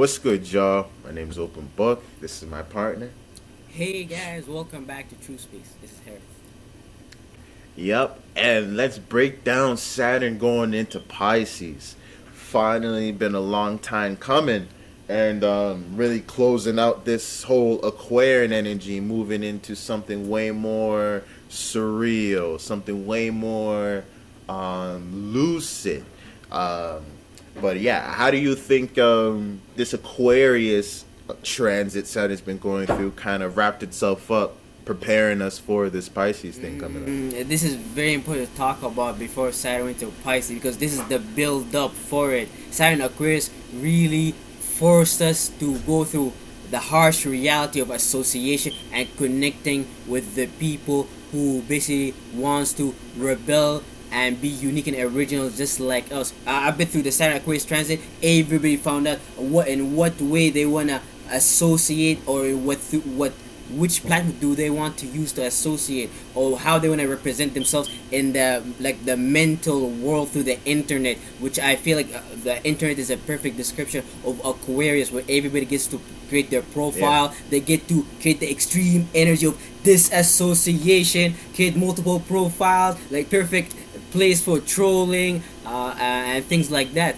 What's good, y'all? My name's Open Book. This is my partner. Hey guys, welcome back to Truspace. This is Harris. Yep, and let's break down Saturn going into Pisces. Finally, been a long time coming, and really closing out this whole Aquarian energy, moving into something way more surreal, something way more lucid. Um, but yeah, how do you think this Aquarius transit Saturn's been going through kind of wrapped itself up, preparing us for this Pisces thing coming up? This is very important to talk about before Saturn went to Pisces because this is the build up for it. Saturn Aquarius really forced us to go through the harsh reality of association and connecting with the people who basically wants to rebel and be unique and original just like us. I've been through the Saturn Aquarius transit. Everybody found out what way they wanna associate or what which platform do they want to use to associate or how they want to represent themselves in the mental world through the internet, which I feel like the internet is a perfect description of Aquarius, where everybody gets to create their profile. Yeah. They get to create the extreme energy of disassociation, create multiple profiles, like perfect place for trolling and things like that.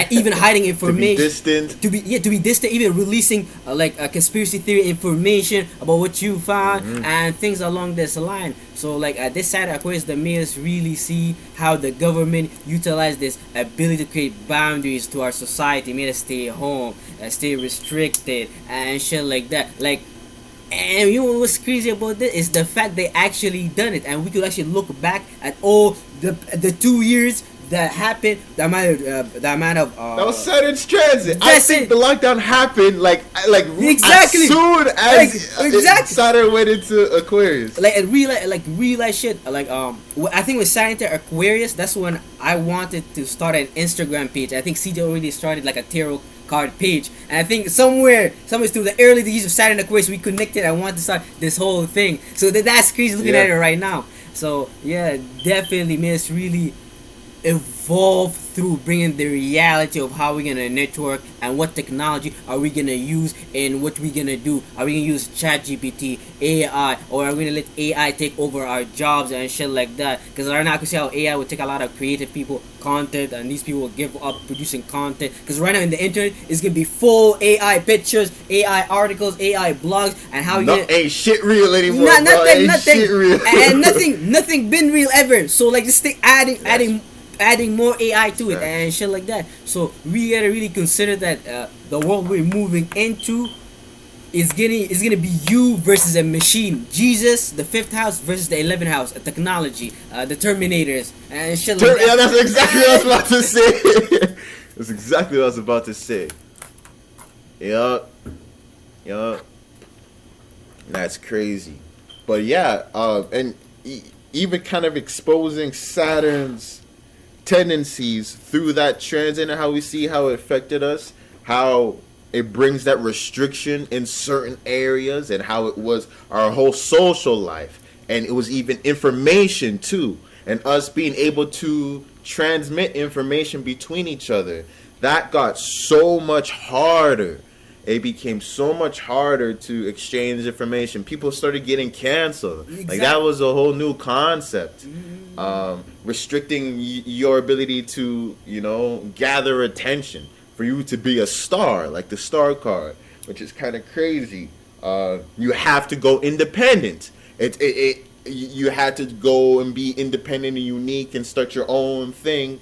Even hiding To be information, distant. to be distant, even releasing like a conspiracy theory information about what you found and things along this line. So like this side of Aquarius, the mayors really see how the government utilize this ability to create boundaries to our society, made us stay home, stay restricted and shit like that. Like, and you know what's crazy about this is the fact they actually done it, and we could actually look back at all the 2 years that happened, the amount of That was Saturn's transit. I that's think it. the lockdown happened Exactly. as soon as Exactly. Saturn went into Aquarius. Like real life shit. Like I think with Saturn to Aquarius, that's when I wanted to start an Instagram page. I think CJ already started like a tarot card page, and I think somewhere through the early days of Saturn Aquarius, we connected. I wanted to start this whole thing. So that's crazy looking at it Yeah. right now. So yeah, definitely, man, it's really evolve through bringing the reality of how we're gonna network and what technology are we gonna use and what we gonna do. Are we gonna use ChatGPT, AI, or are we gonna let AI take over our jobs and shit like that? Because right now I can see how AI would take a lot of creative people content, and these people will give up producing content. Because right now in the internet it's gonna be full AI pictures, AI articles, AI blogs, and how No, you ain't shit real anymore, not bro. nothing, Ain't nothing, shit real. and nothing been real ever. So like just stay adding more AI to it and shit like that. So we gotta really consider that the world we're moving into is gonna be you versus a machine. Jesus, the fifth house versus the 11th house, technology, the Terminators and shit like Yeah, that. that's exactly what I was about to say. That's exactly what I was about to say. Yup. Yup. That's crazy. But yeah, and even kind of exposing Saturn's tendencies through that transit and how we see how it affected us, how it brings that restriction in certain areas, and how it was our whole social life, and it was even information too, and us being able to transmit information between each other. That got so much harder. It became so much harder to exchange information. People started getting canceled. Like that Exactly. was a whole new concept. Restricting your ability to, gather attention for you to be a star, like the star card, which is kind of crazy. You have to go independent. You had to go and be independent and unique and start your own thing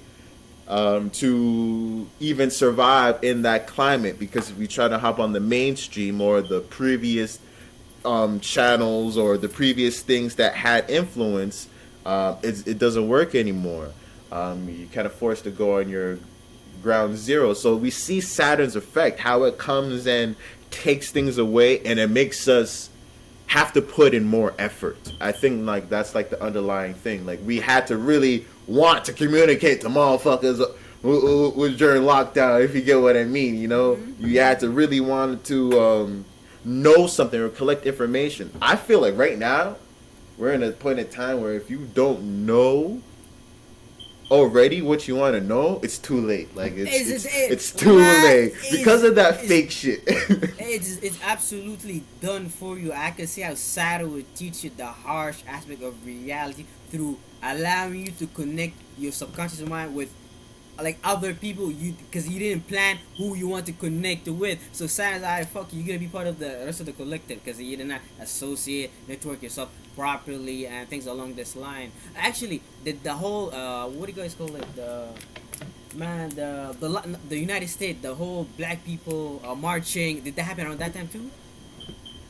to even survive in that climate. Because if you try to hop on the mainstream or the previous channels or the previous things that had influence, it doesn't work anymore. You kind of forced to go on your ground zero. So we see Saturn's effect, how it comes and takes things away, and it makes us have to put in more effort. I think like that's like the underlying thing. Like we had to really want to communicate to motherfuckers who was during lockdown, if you get what I mean. You had to really want to know something or collect information. I feel like right now we're in a point in time where if you don't know already what you want to know, it's too late. Like it's too what late because of that fake shit. it's absolutely done for you. I can see how Saturn would teach you the harsh aspect of reality through allowing you to connect your subconscious mind with like other people, you because you didn't plan who you want to connect with. So Saturn's like, fuck you, you're gonna be part of the rest of the collective because you did not associate, network yourself properly and things along this line. Actually, the whole what do you guys call it, the United States, the whole black people marching, did that happen around that time too?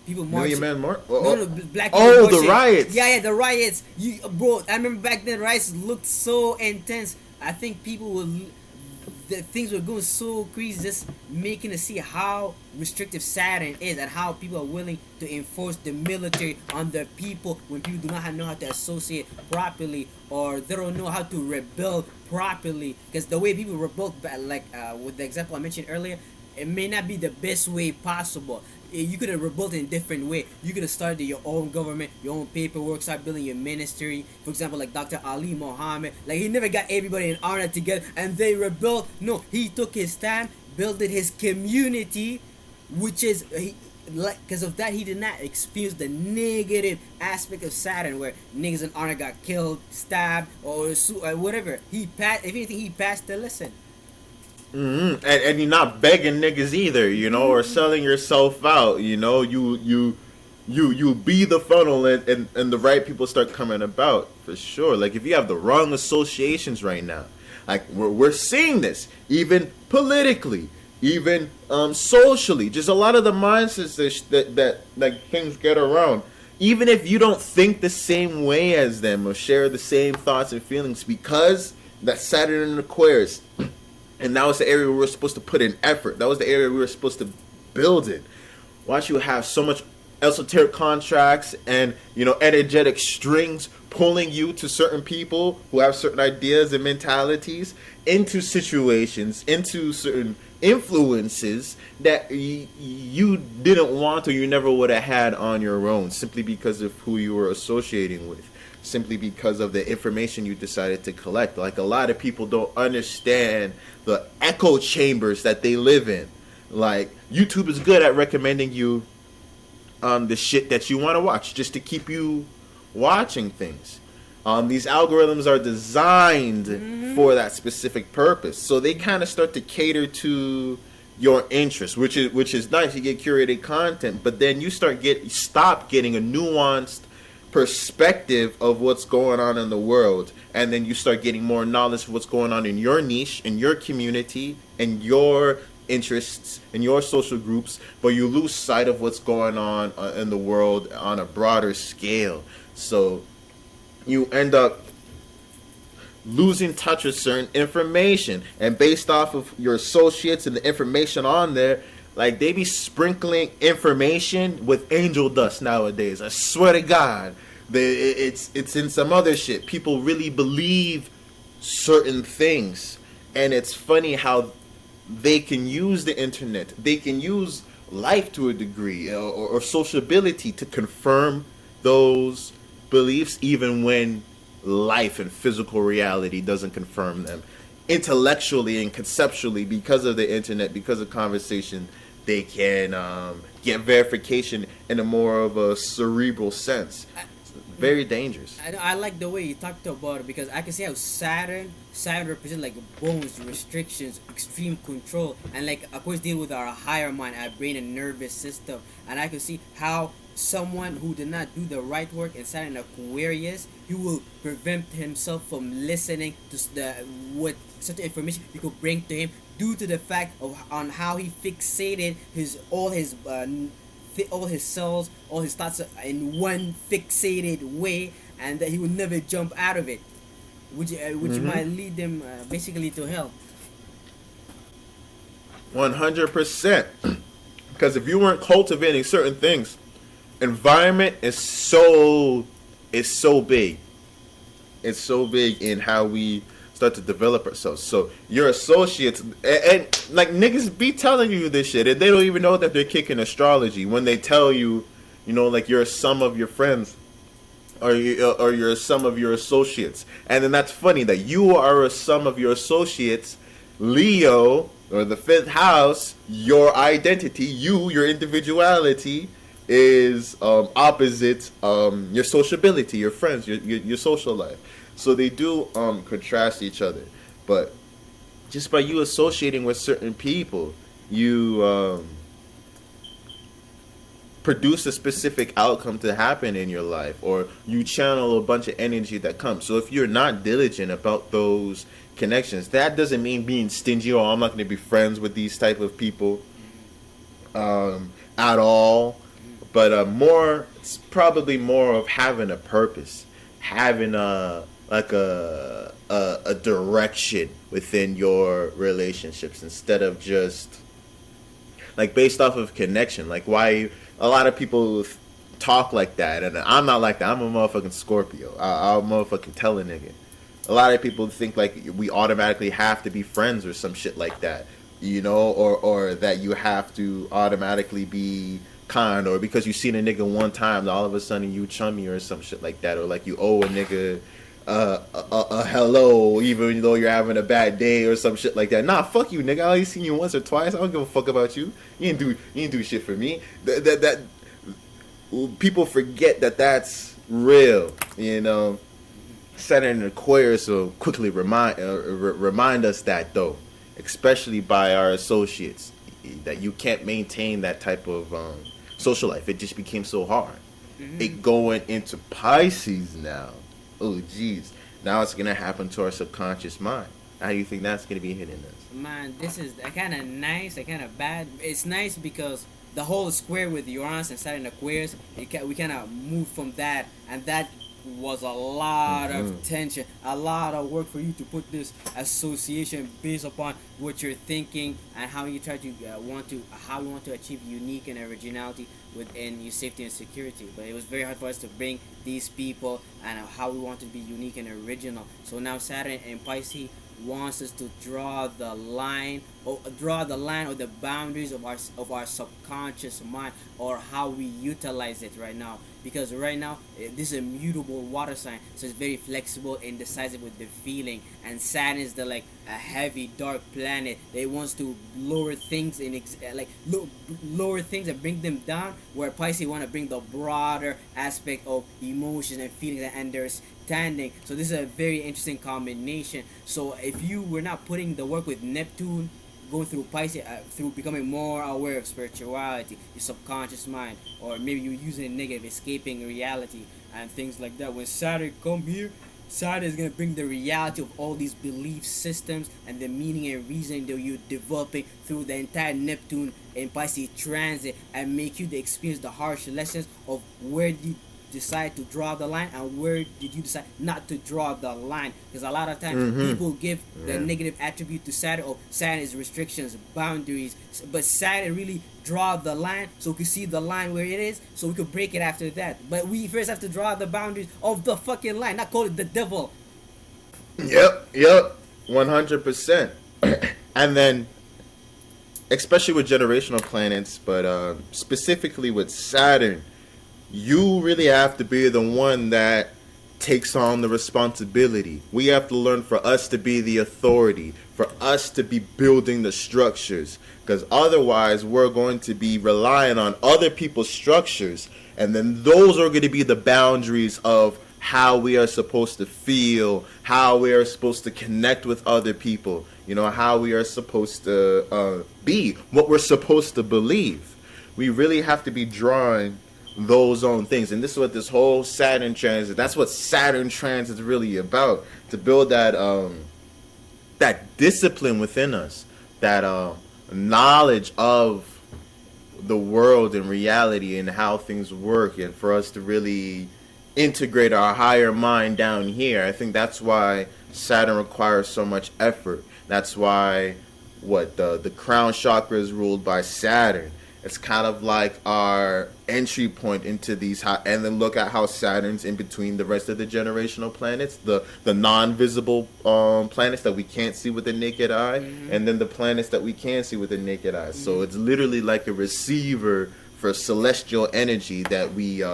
People Million marching. Man Mark. No, black people Oh, the marching. riots. Yeah, the riots. Bro, I remember back then riots looked so intense. I think the things were going so crazy, just making us see how restrictive Saturn is and how people are willing to enforce the military on their people when people do not know how to associate properly, or they don't know how to rebuild properly. Because the way people rebuild, like with the example I mentioned earlier, it may not be the best way possible. You could have rebuilt in a different way. You could have started your own government, your own paperwork, start building your ministry. For example, like Dr. Ali Muhammad, like he never got everybody in honor together and they rebuilt. No, he took his time, built his community, which is like because of that he did not experience the negative aspect of Saturn where niggas in honor got killed, stabbed, or whatever. He passed. If anything, he passed the lesson. And you're not begging niggas either, you know, or selling yourself out. You know, you be the funnel, and the right people start coming about for sure. Like if you have the wrong associations right now, like we're seeing this even politically, even socially. Just a lot of the mindsets that like things get around. Even if you don't think the same way as them or share the same thoughts and feelings, because that Saturn in Aquarius. And that was the area we were supposed to put in effort. That was the area we were supposed to build in. Why don't you have so much esoteric contracts and, you know, energetic strings pulling you to certain people who have certain ideas and mentalities into situations, into certain influences that you didn't want or you never would have had on your own, simply because of who you were associating with, simply because of the information you decided to collect. Like a lot of people don't understand the echo chambers that they live in. Like YouTube is good at recommending you the shit that you want to watch just to keep you watching things. These algorithms are designed for that specific purpose, so they kind of start to cater to your interests, which is nice. You get curated content, but then you stop getting a nuanced perspective of what's going on in the world, and then you start getting more knowledge of what's going on in your niche, in your community, and your interests, in your social groups, but you lose sight of what's going on in the world on a broader scale. So you end up losing touch with certain information, and based off of your associates and the information on there, like they be sprinkling information with angel dust nowadays. I swear to God, it's in some other shit. People really believe certain things, and it's funny how they can use the internet, they can use life to a degree, or sociability to confirm those beliefs, even when life and physical reality doesn't confirm them. Intellectually and conceptually, because of the internet, because of conversation, they can get verification in a more of a cerebral sense. Very dangerous. I like the way you talked about it, because I can see how Saturn represents like bones, restrictions, extreme control, and like of course deal with our higher mind, our brain and nervous system. And I can see how someone who did not do the right work in Saturn Aquarius, he will prevent himself from listening to what such information you could bring to him, due to the fact of on how he fixated all his cells, all his thoughts in one fixated way, and that he will never jump out of it, which might lead them basically to hell. 100%. Because if you weren't cultivating certain things, environment is so big. It's so big in how we start to develop ourselves. So your associates and like niggas be telling you this shit, and they don't even know that they're kicking astrology when they tell you, you know, like you're a sum of your friends. or you're a sum of your associates. And then that's funny that you are a sum of your associates. Leo, or the fifth house, your identity, your individuality is opposite your sociability, your friends, your social life. So they do contrast each other. But just by you associating with certain people, you produce a specific outcome to happen in your life, or you channel a bunch of energy that comes. So if you're not diligent about those connections, that doesn't mean being stingy, or I'm not going to be friends with these type of people at all. But more, it's probably more of having a purpose, having a direction within your relationships, instead of just like based off of connection. Like why a lot of people talk like that, and I'm not like that. I'm a motherfucking Scorpio. I'll motherfucking tell a nigga. A lot of people think like we automatically have to be friends or some shit like that, you know, or that you have to automatically be kind, or because you seen a nigga one time, all of a sudden you chummy or some shit like that, or like you owe a nigga a hello even though you're having a bad day or some shit like that. Nah, fuck you, nigga. I only seen you once or twice. I don't give a fuck about you. You didn't do shit for me. That people forget that that's real, you know. Saturn and Aquarius will quickly remind us that, though, especially by our associates, that you can't maintain that type of social life. It just became so hard. It going into Pisces now. Oh, jeez. Now it's going to happen to our subconscious mind. How do you think that's going to be hitting us? Man, this is kind of nice, kind of bad. It's nice because the whole square with Uranus and Saturn Aquarius, we kind of moved from that, and that was a lot of tension, a lot of work for you to put this association based upon what you're thinking and how you try to how you want to achieve unique and originality within your safety and security. But it was very hard for us to bring these people and how we want to be unique and original. So now Saturn and Pisces wants us to draw the line or the boundaries of our subconscious mind, or how we utilize it right now, because right now this is a mutable water sign, so it's very flexible, indecisive with the feeling, and Saturn is the like a heavy dark planet that wants to lower things lower things and bring them down, where Pisces want to bring the broader aspect of emotions and feelings and understanding. So this is a very interesting combination. So if you were not putting the work with Neptune going through Pisces, through becoming more aware of spirituality, your subconscious mind, or maybe you're using negative, escaping reality and things like that, when Saturn come here, Saturn is going to bring the reality of all these belief systems and the meaning and reasoning that you're developing through the entire Neptune and Pisces transit, and make you to experience the harsh lessons of where you decide to draw the line and where did you decide not to draw the line. Because a lot of times people give the negative attribute to Saturn, or Saturn is restrictions, boundaries, but Saturn really draw the line so we can see the line where it is, so we could break it after that. But we first have to draw the boundaries of the fucking line, not call it the devil. Yep, 100%. And then, especially with generational planets, but specifically with Saturn, you really have to be the one that takes on the responsibility. We have to learn for us to be the authority, for us to be building the structures, because otherwise we're going to be relying on other people's structures, and then those are going to be the boundaries of how we are supposed to feel, how we are supposed to connect with other people, you know, how we are supposed to be, what we're supposed to believe. We really have to be drawing those own things, and this is what this whole Saturn transit, that's what Saturn transit is really about, to build that that discipline within us, that knowledge of the world and reality and how things work, and for us to really integrate our higher mind down here. I think that's why Saturn requires so much effort. That's why the crown chakra is ruled by Saturn. It's kind of like our entry point into these and then look at how Saturn's in between the rest of the generational planets, the non-visible planets that we can't see with the naked eye, and then the planets that we can see with the naked eye. So it's literally like a receiver for celestial energy that we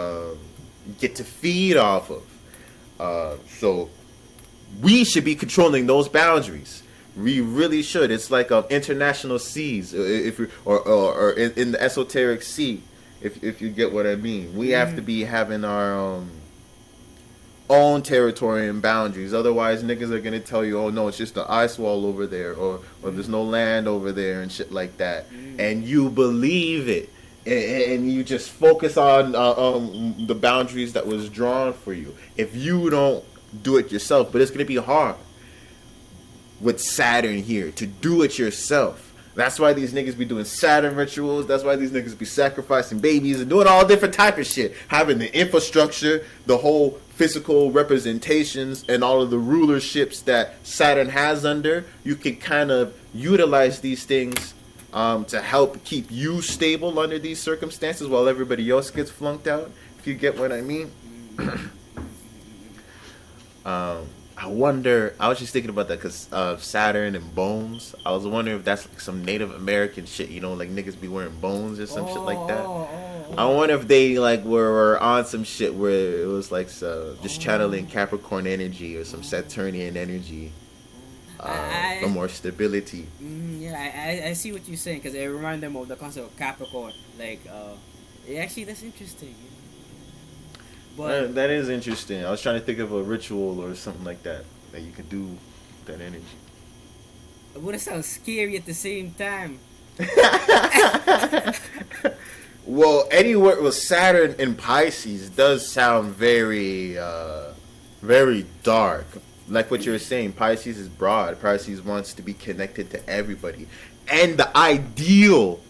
get to feed off of. So we should be controlling those boundaries. We really should. It's like international seas, if you or in the esoteric sea, if you get what I mean. We have to be having our own territory and boundaries. Otherwise, niggas are gonna tell you, "Oh no, it's just the ice wall over there," or "There's no land over there," and shit like that, and you believe it, and you just focus on the boundaries that was drawn for you. If you don't do it yourself, but it's gonna be hard with Saturn here to do it yourself. That's why these niggas be doing Saturn rituals. That's why these niggas be sacrificing babies and doing all different type of shit. Having the infrastructure, the whole physical representations, and all of the rulerships that Saturn has under. You can kind of utilize these things to help keep you stable under these circumstances while everybody else gets flunked out. If you get what I mean. I wonder. I was just thinking about that because of Saturn and bones. I was wondering if that's like some Native American shit. You know, like niggas be wearing bones or some shit like that. I wonder if they like were on some shit where it was like just channeling Capricorn energy or some Saturnian energy for more stability. Yeah, I see what you're saying because it reminds them of the concept of Capricorn. Like, actually, that's interesting. But that is interesting. I was trying to think of a ritual or something like that you could do with that energy. But it sounds scary at the same time. Well, anywhere with Saturn in Pisces does sound very, very dark. Like what you were saying, Pisces is broad. Pisces wants to be connected to everybody. And the ideal.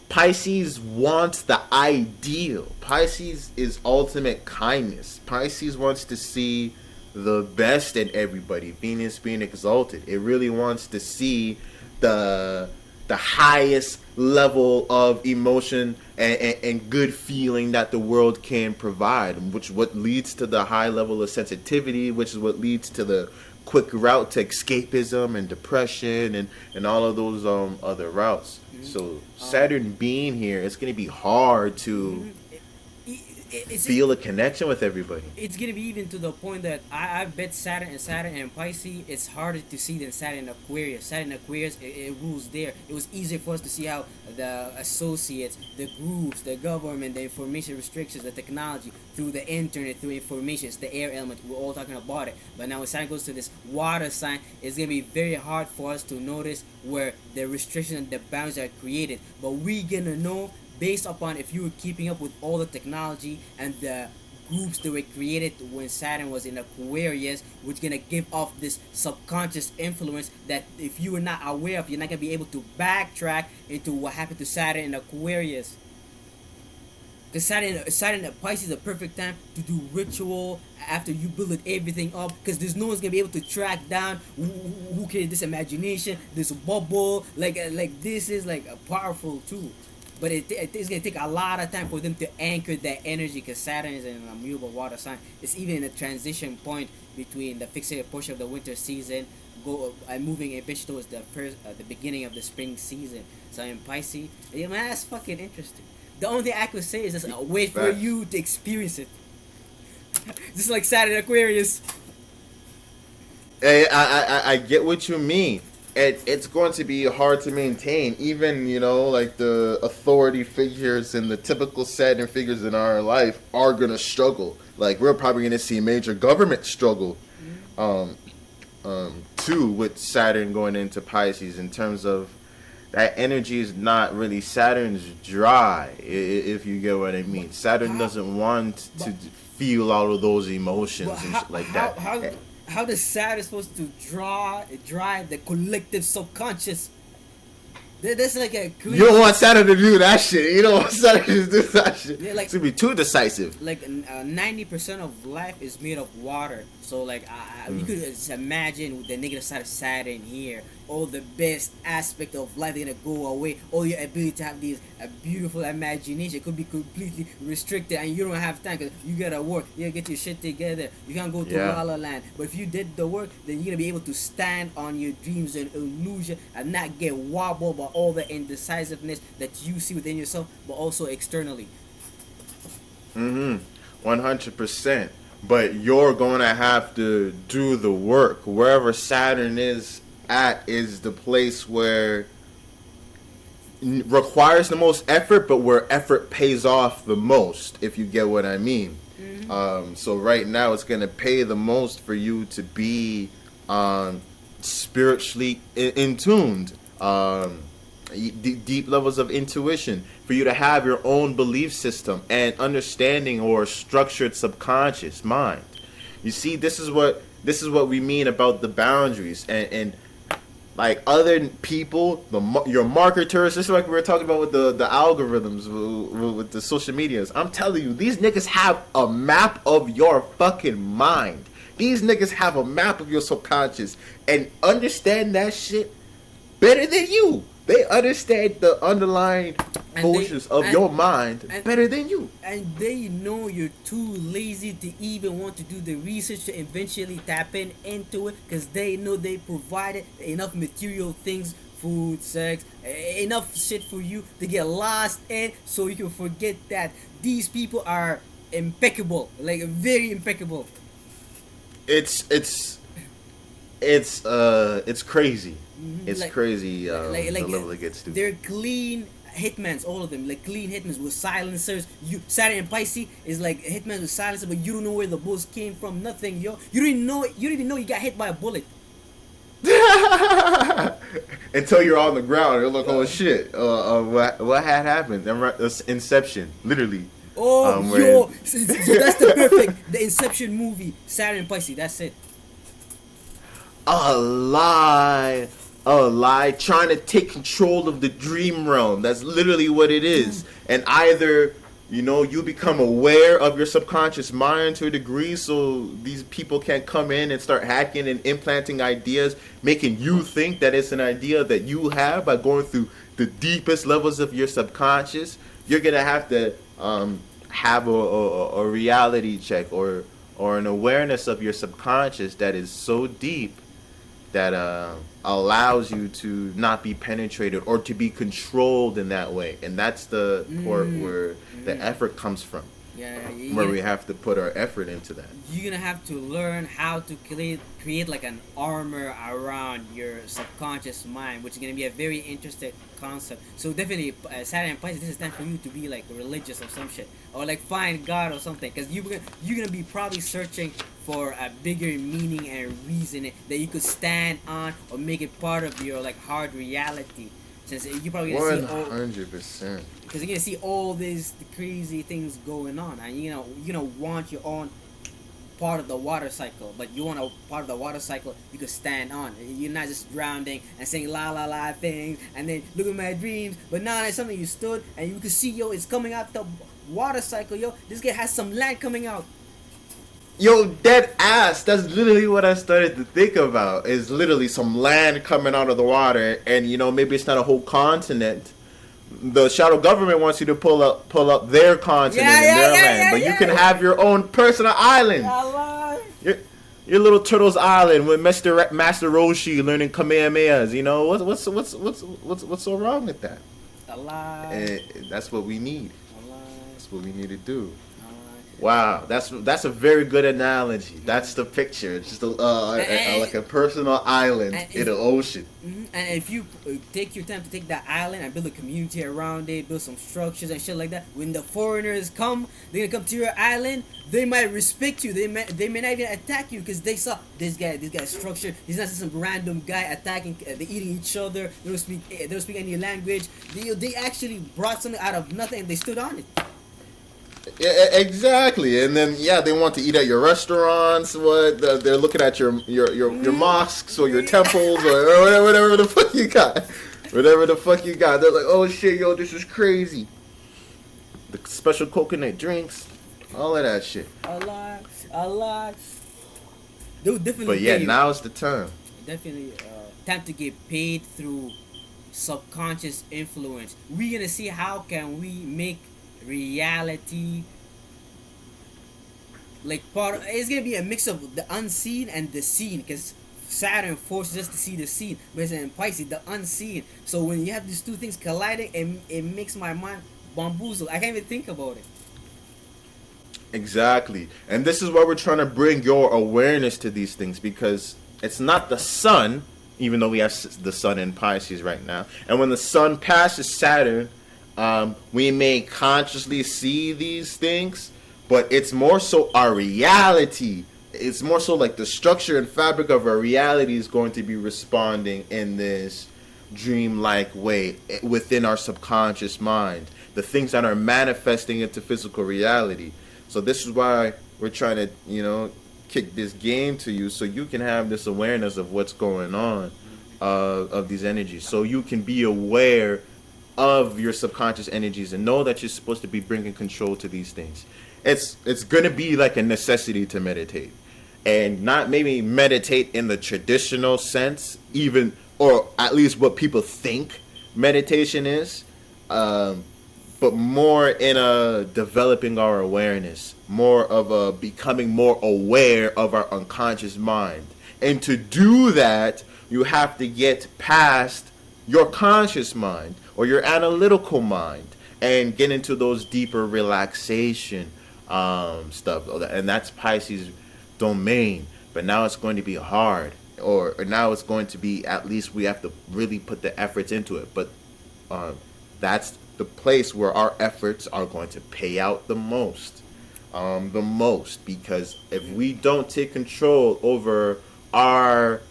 Pisces wants the ideal. Pisces is ultimate kindness. Pisces wants to see the best in everybody. Venus being exalted. It really wants to see the highest level of emotion and good feeling that the world can provide, which what leads to the high level of sensitivity, which is what leads to the quick route to escapism and depression and all of those other routes. So Saturn being here, it's going to be hard to feel a connection with everybody. It's gonna be even to the point that I bet Saturn and Pisces, it's harder to see than Saturn and Aquarius. Saturn and Aquarius, it rules there. It was easier for us to see how the associates, the groups, the government, the information restrictions, the technology, through the internet, through information, it's the air element. We're all talking about it. But now when Saturn goes to this water sign, it's gonna be very hard for us to notice where the restrictions and the boundaries are created. But we're gonna know based upon if you were keeping up with all the technology and the groups that were created when Saturn was in Aquarius, which gonna give off this subconscious influence that if you were not aware of, you're not gonna be able to backtrack into what happened to Saturn in Aquarius. Because Saturn and Pisces is a perfect time to do ritual after you build everything up. Because there's no one's gonna be able to track down who created this imagination, this bubble. Like this is like a powerful tool. But it's going to take a lot of time for them to anchor that energy because Saturn is in a mutable water sign. It's even in a transition point between the fixated portion of the winter season and moving a bitch towards the beginning of the spring season. So in Pisces, yeah, man, that's fucking interesting. The only thing I could say is just wait for you to experience it. Just like Saturn Aquarius. Hey, I get what you mean. It's going to be hard to maintain. Even, like the authority figures and the typical Saturn figures in our life are going to struggle. Like, we're probably going to see major government struggle, too, with Saturn going into Pisces in terms of that energy is not really, Saturn's dry, if you get what I mean. Saturn doesn't want to feel all of those emotions and shit like that. How does Saturn supposed to drive the collective subconscious? That's like a clear. You don't want Saturn to do that shit. You don't want Saturn to do that shit. Yeah, like, it's gonna be too decisive. Like 90% of life is made of water. So like you could just imagine the negative side of Saturn here. All the best aspect of life are gonna go away. All your ability to have these beautiful imagination could be completely restricted, and you don't have time because you gotta work. You gotta get your shit together. You can't go to La La Land. But if you did the work, then you're gonna be able to stand on your dreams and illusion and not get wobbled by all the indecisiveness that you see within yourself, but also externally. 100%. But you're going to have to do the work. Wherever Saturn is at is the place where requires the most effort, but where effort pays off the most, if you get what I mean. So right now, it's going to pay the most for you to be spiritually in tuned. Deep levels of intuition, for you to have your own belief system and understanding or structured subconscious mind. You see, this is what we mean about the boundaries, and like other people, your marketers. This is like we were talking about with the algorithms with the social medias. I'm telling you, these niggas have a map of your fucking mind. These niggas have a map of your subconscious and understand that shit better than you. They understand the underlying forces of your mind better than you. And they know you're too lazy to even want to do the research to eventually tap into it, because they know they provided enough material things, food, sex, enough shit for you to get lost in, so you can forget that these people are impeccable, like very impeccable. It's crazy. It's Like- crazy the level it gets to. They're clean hitmans, all of them, like clean hitmans with silencers. You Saturn and Pisces is like hitmans with silencers, but you don't know where the bullets came from. Nothing, yo. You don't even know you got hit by a bullet. Until you're on the ground, you're like, oh shit, what had happened? That's Inception, literally. Oh, yo, so that's the Inception movie. Saturn and Pisces, that's it. A lie, trying to take control of the dream realm. That's literally what it is. And either, you become aware of your subconscious mind to a degree, so these people can't come in and start hacking and implanting ideas, making you think that it's an idea that you have by going through the deepest levels of your subconscious. You're gonna have to have a reality check or an awareness of your subconscious that is so deep that allows you to not be penetrated or to be controlled in that way. And that's the part where the effort comes from. Where we have to put our effort into that. You're gonna have to learn how to create like an armor around your subconscious mind, which is gonna be a very interesting concept. So definitely, Saturn and Pisces, this is time for you to be like religious or some shit, or like find God or something, because you're gonna be probably searching for a bigger meaning and reason that you could stand on or make it part of your like hard reality. Since you probably gonna 100%. Because you're gonna see all these crazy things going on, and you're gonna want your own part of the water cycle, but you want a part of the water cycle you could stand on. You're not just drowning and saying la la la things, and then look at my dreams. But now it's something you stood and you can see, yo, it's coming out the water cycle, yo. This guy has some land coming out. Yo, dead ass. That's literally what I started to think about. Is literally some land coming out of the water, and maybe it's not a whole continent. The shadow government wants you to pull up their continent and their land, but you can have your own personal island. Your little Turtles Island with Master Roshi learning Kamehamehas. What's so wrong with that? And that's what we need. That's what we need to do. Wow, that's a very good analogy. That's the picture. It's just like a personal island in the ocean. And if you take your time to take that island and build a community around it, build some structures and shit like that, when the foreigners come, they're gonna come to your island. They might respect you. They may not even attack you because they saw this guy's structure. He's not just some random guy attacking. They're eating each other. They don't speak any language. They actually brought something out of nothing and they stood on it. Yeah, exactly. And then they want to eat at your restaurants. They're looking at your mosques or your temples or whatever the fuck you got. Whatever the fuck you got. They're like, oh shit, yo, this is crazy. The special coconut drinks, all of that shit. A lot. Dude, definitely. But now's the time. Definitely, time to get paid through subconscious influence. We're gonna see how can we make reality like it's gonna be a mix of the unseen and the seen, because Saturn forces us to see the seen, whereas in Pisces the unseen. So when you have these two things colliding, it makes my mind bamboozled. I can't even think about it. Exactly. And this is why we're trying to bring your awareness to these things, because it's not the sun, even though we have the sun in Pisces right now. And when the sun passes Saturn, we may consciously see these things, but it's more so our reality. It's more so like the structure and fabric of our reality is going to be responding in this dreamlike way within our subconscious mind. The things that are manifesting into physical reality. So this is why we're trying to, kick this game to you so you can have this awareness of what's going on, of these energies. So you can be aware of your subconscious energies and know that you're supposed to be bringing control to these things. It's going to be like a necessity to meditate. And not maybe meditate in the traditional sense, even, or at least what people think meditation is. But more in a developing our awareness, more of a becoming more aware of our unconscious mind. And to do that, you have to get past your conscious mind or your analytical mind and get into those deeper relaxation stuff. And that's Pisces domain. But now it's going to be hard, or now it's going to be, at least we have to really put the efforts into it. But that's the place where our efforts are going to pay out the most. Because if we don't take control over our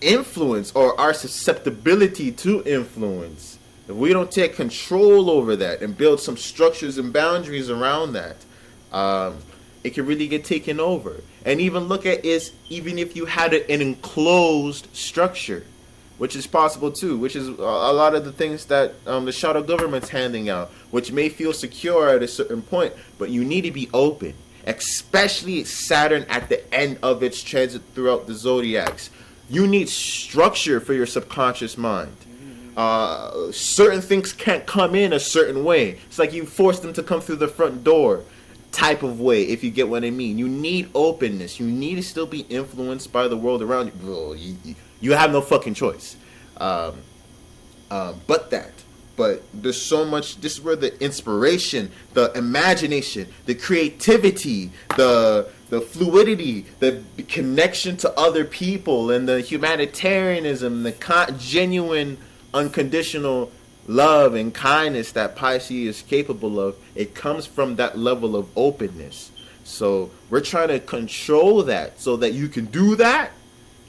influence or our susceptibility to influence, if we don't take control over that and build some structures and boundaries around that, it can really get taken over. And even look at is even if you had an enclosed structure, which is possible too, which is a lot of the things that the shadow government's handing out, which may feel secure at a certain point, but you need to be open, especially Saturn at the end of its transit throughout the zodiacs. You need structure for your subconscious mind. Certain things can't come in a certain way. It's like you force them to come through the front door type of way, if you get what I mean. You need openness. You need to still be influenced by the world around you. Bro, you have no fucking choice. But there's so much. This is where the inspiration, the imagination, the creativity, the fluidity, the connection to other people, and the humanitarianism, the genuine, unconditional love and kindness that Pisces is capable of, it comes from that level of openness. So we're trying to control that so that you can do that,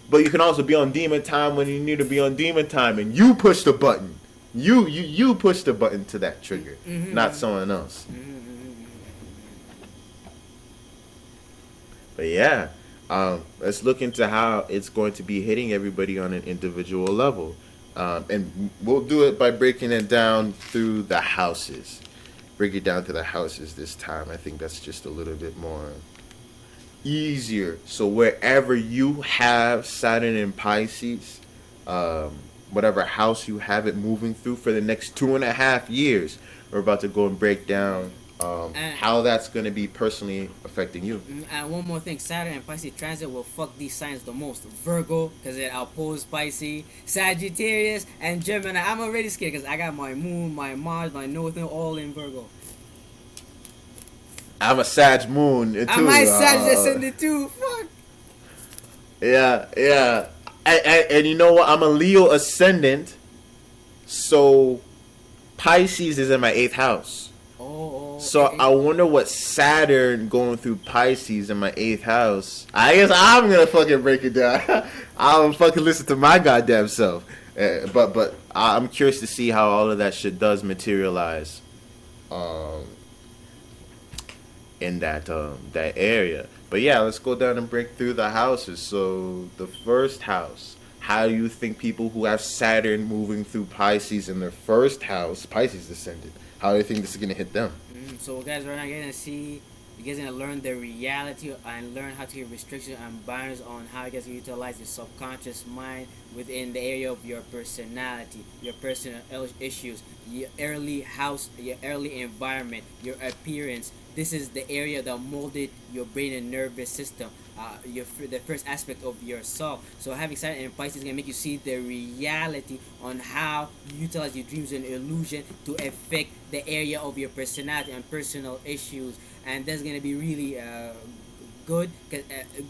but you can also be on demon time when you need to be on demon time, and you push the button. You push the button to that trigger, not someone else. But yeah, let's look into how it's going to be hitting everybody on an individual level. And we'll do it by breaking it down through the houses. Break it down to the houses this time. I think that's just a little bit more easier. So wherever you have Saturn in Pisces, whatever house you have it moving through for the next 2.5 years, we're about to go and break down how that's going to be personally affecting you. And one more thing, Saturn and Pisces transit will fuck these signs the most. Virgo, because it opposes Pisces. Sagittarius and Gemini. I'm already scared because I got my moon, my Mars, my Northern all in Virgo. I'm a Sag moon too. I might Sag ascendant too. Fuck. Yeah. And you know what? I'm a Leo ascendant, so Pisces is in my 8th house. So I wonder what Saturn going through Pisces in my 8th house. I guess I'm gonna fucking break it down. I'll fucking listen to my goddamn self. But I'm curious to see how all of that shit does materialize, in that area. But yeah, let's go down and break through the houses. So the first house. How do you think people who have Saturn moving through Pisces in their first house, Pisces ascendant, how do you think this is gonna hit them? So guys, right now you're gonna see, you guys are gonna learn the reality and learn how to get restrictions and boundaries on how you guys can utilize your subconscious mind within the area of your personality, your personal issues, your early house, your early environment, your appearance. This is the area that molded your brain and nervous system, the first aspect of yourself. So having Saturn in Pisces is gonna make you see the reality on how you utilize your dreams and illusion to affect the area of your personality and personal issues, and that's gonna be really good.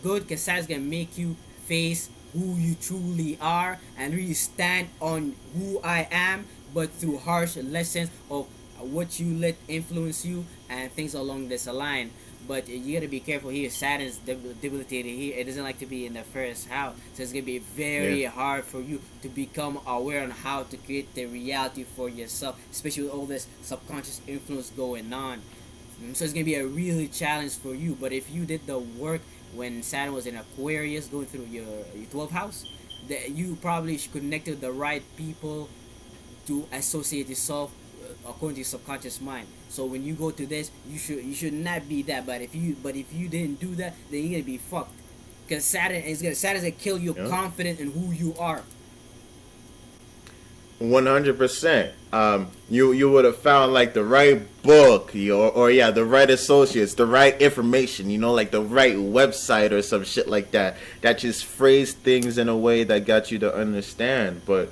Good, because Saturn's gonna make you face who you truly are and really stand on who I am, but through harsh lessons of what you let influence you and things along this line. But you gotta be careful here. Saturn's debilitated here. It doesn't like to be in the first house, so it's gonna be very hard for you to become aware on how to create the reality for yourself, especially with all this subconscious influence going on. So it's gonna be a really challenge for you. But if you did the work when Saturn was in Aquarius, going through your 12th house, that you probably connected with the right people to associate yourself according to your subconscious mind. So when you go to this, you should not be that. But if you didn't do that, then you're gonna be fucked. Because Saturn's gonna kill your confidence in who you are. 100%. You would have found like the right book, or yeah, the right associates, the right information, like the right website or some shit like that. That just phrased things in a way that got you to understand. But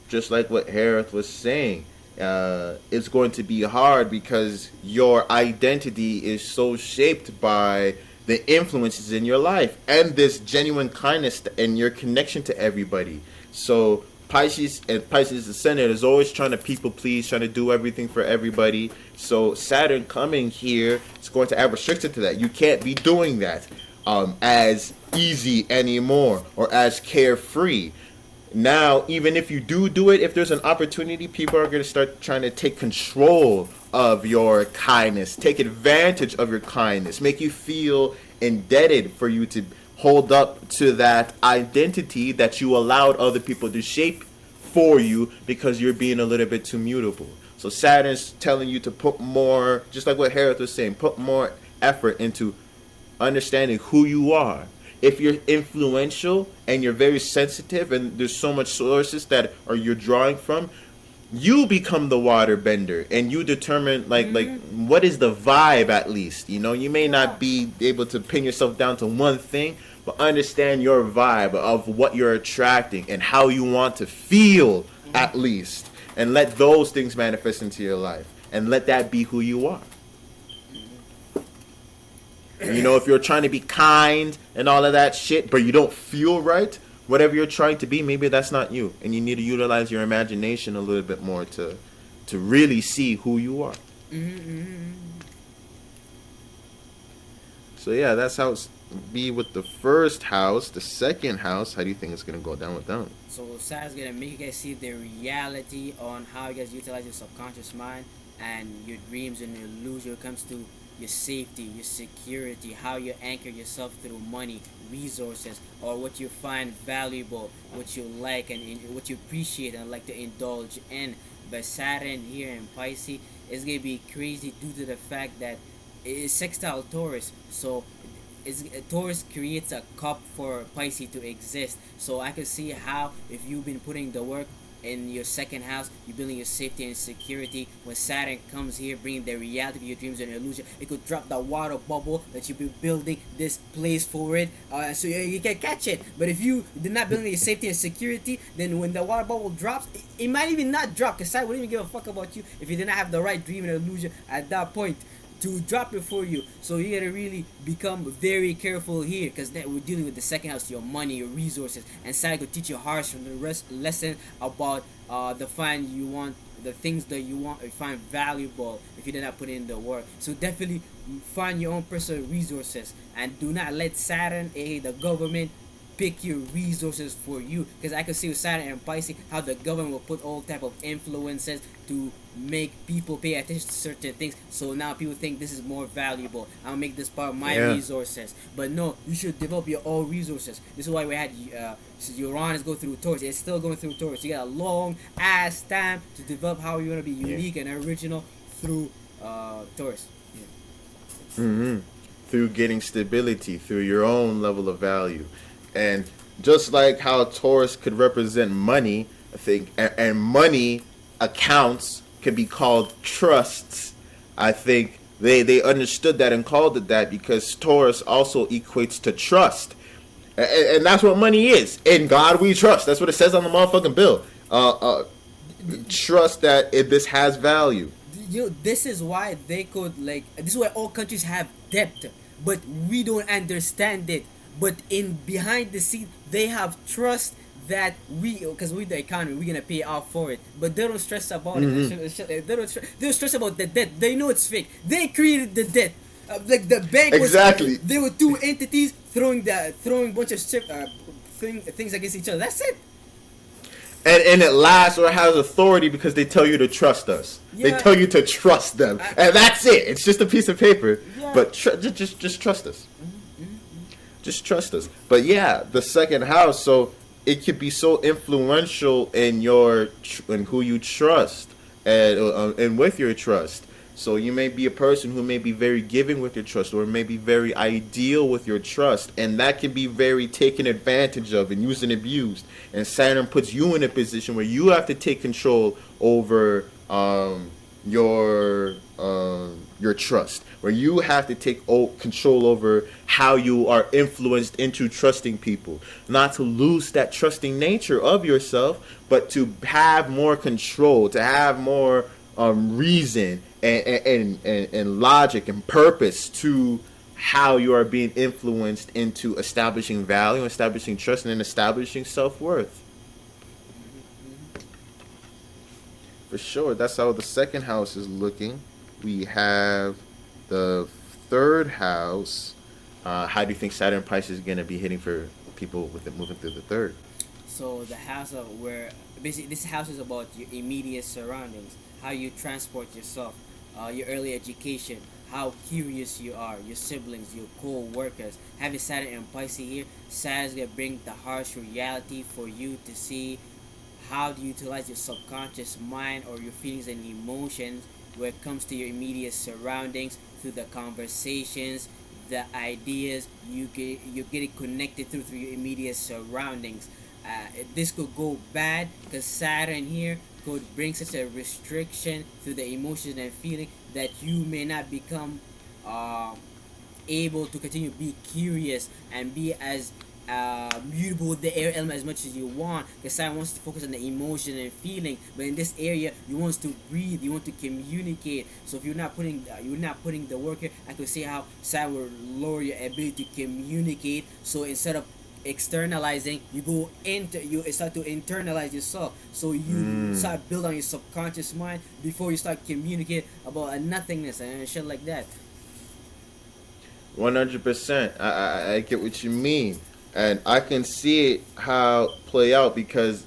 just like what Harith was saying, it's going to be hard because your identity is so shaped by the influences in your life and this genuine kindness and your connection to everybody. So Pisces ascendant is always trying to people please, trying to do everything for everybody. So Saturn coming here is going to add restriction to that. You can't be doing that as easy anymore or as carefree. Now, even if you do it, if there's an opportunity, people are going to start trying to take control of your kindness, take advantage of your kindness, make you feel indebted for you to hold up to that identity that you allowed other people to shape for you because you're being a little bit too mutable. So Saturn's telling you to put more, just like what Harith was saying, put more effort into understanding who you are. If you're influential and you're very sensitive and there's so much sources that are you're drawing from, you become the water bender and you determine like what is the vibe. At least you may not be able to pin yourself down to one thing, but understand your vibe of what you're attracting and how you want to feel, at least, and let those things manifest into your life and let that be who you are. If you're trying to be kind and all of that shit, but you don't feel right, whatever you're trying to be, maybe that's not you. And you need to utilize your imagination a little bit more to really see who you are. So yeah, that's how it's be with the first house. The second house, how do you think it's going to go down with them? So Saturn's gonna make you guys see the reality on how you guys utilize your subconscious mind and your dreams and your illusion when it comes to your safety, your security, how you anchor yourself through money, resources, or what you find valuable, what you like and what you appreciate and like to indulge in. But Saturn here in Pisces is gonna be crazy due to the fact that it is sextile Taurus. So Taurus creates a cup for Pisces to exist. So I can see how if you've been putting the work in your second house, you're building your safety and security. When Saturn comes here, bringing the reality of your dreams and illusion, it could drop the water bubble that you've been building this place for it, so you can catch it. But if you did not build your safety and security, then when the water bubble drops, it might even not drop, because Saturn wouldn't even give a fuck about you if you did not have the right dream and illusion at that point to drop it for you. So you gotta really become very careful here, because we're dealing with the second house, your money, your resources, and Saturn could teach you harsh from the rest lesson about the things that you want or find valuable if you did not put in the work. So definitely find your own personal resources and do not let Saturn, the government, pick your resources for you, because I can see with Saturn and Pisces how the government will put all type of influences to make people pay attention to certain things. So now people think this is more valuable, I'll make this part of my resources. But no, you should develop your own resources. This is why we had Uranus go through Taurus. It's still going through Taurus. You got a long ass time to develop how you want to be unique and original through Taurus. Through getting stability, through your own level of value. And just like how Taurus could represent money, I think, and money accounts could be called trusts. I think they understood that and called it that because Taurus also equates to trust. And that's what money is. In God we trust. That's what it says on the motherfucking bill. Trust that this has value. This is why they could like. This is why all countries have debt, but we don't understand it. But in behind the scene, they have trust that because we the economy, we're gonna pay off for it. But they don't stress about it. They don't stress about the debt. They know it's fake. They created the debt. Like the bank was Exactly. There were two entities throwing bunch of things against each other. That's it. And it lasts or has authority because they tell you to trust us. Yeah. They tell you to trust them, and that's it. It's just a piece of paper. Yeah. But just trust us. Just trust us. But yeah, the second house. So it could be so influential in in who you trust and with your trust. So you may be a person who may be very giving with your trust, or may be very ideal with your trust, and that can be very taken advantage of and used and abused. And Saturn puts you in a position where you have to take control over your trust, where you have to take control over how you are influenced into trusting people, not to lose that trusting nature of yourself, but to have more control, to have more reason and logic and purpose to how you are being influenced into establishing value, establishing trust, and then establishing self-worth. For sure, that's how the second house is looking. We have the third house. How do you think Saturn Pisces is going to be hitting for people with it moving through the third? So the house of where basically this house is about your immediate surroundings, how you transport yourself, your early education, how curious you are, your siblings, your co-workers. Having Saturn and Pisces here, Saturn's gonna bring the harsh reality for you to see how to utilize your subconscious mind or your feelings and emotions when it comes to your immediate surroundings through the conversations, the ideas you're getting connected through your immediate surroundings. This could go bad because Saturn here could bring such a restriction through the emotions and feeling that you may not become able to continue to be curious and be as mutable with the air element as much as you want, because Saturn wants to focus on the emotion and feeling, but in this area you want to breathe, you want to communicate. So if you're not putting the work here, I could see how Saturn will lower your ability to communicate. So instead of externalizing, you start to internalize yourself. So you start build on your subconscious mind before you start communicate about a nothingness and shit like that. 100%. I get what you mean, and I can see it how play out because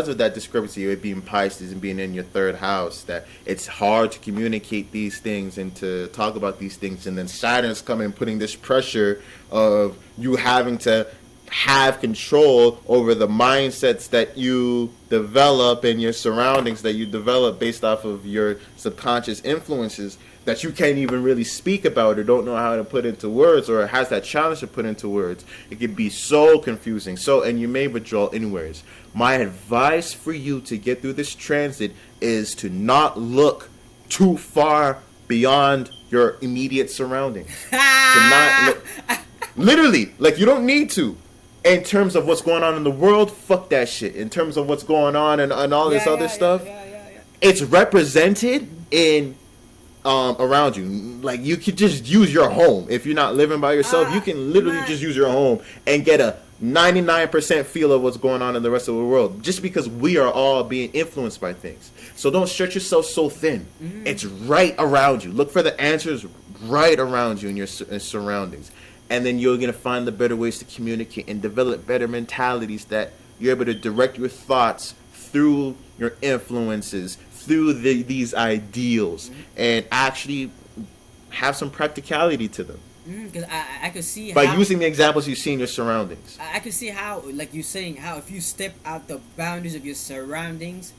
of that discrepancy of it being Pisces and being in your third house, that it's hard to communicate these things and to talk about these things, and then Saturn's coming and putting this pressure of you having to have control over the mindsets that you develop and your surroundings that you develop based off of your subconscious influences that you can't even really speak about or don't know how to put into words, or has that challenge to put into words. It can be so confusing. And you may withdraw anyways. My advice for you to get through this transit is to not look too far beyond your immediate surroundings. To not look, literally, like, you don't need to. In terms of what's going on in the world, fuck that shit. In terms of what's going on and all this other stuff, it's represented in around you. Like, you could just use your home. If you're not living by yourself, you can literally just use your home and get a 99% feel of what's going on in the rest of the world, just because we are all being influenced by things. So don't stretch yourself so thin. It's right around you. Look for the answers right around you in your surroundings. And then you're going to find the better ways to communicate and develop better mentalities that you're able to direct your thoughts through your influences, through these ideals, and actually have some practicality to them. Because I could see by how, using the examples you see in your surroundings. I could see how, like you're saying, how if you step out the boundaries of your surroundings,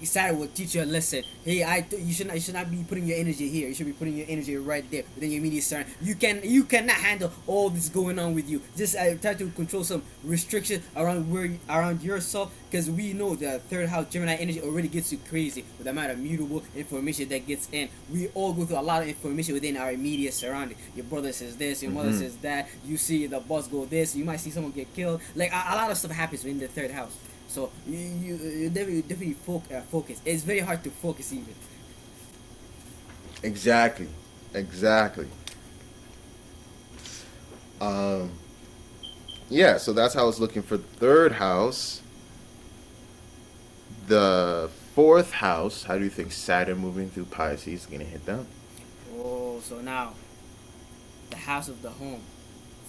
Saturn will teach you a lesson. Hey, you should not be putting your energy here. You should be putting your energy right there within your immediate surrounding. You cannot handle all this going on with you. Just try to control some restriction around yourself, because we know the third house Gemini energy already gets you crazy with the amount of mutable information that gets in. We all go through a lot of information within our immediate surrounding. Your brother says this, your mother says that. You see the boss go this. You might see someone get killed. Like a lot of stuff happens in the third house. So you definitely focus. It's very hard to focus even. Exactly. Exactly. Yeah, so that's how I was looking for the third house. The fourth house, how do you think Saturn moving through Pisces is going to hit them? Oh, so now the house of the home,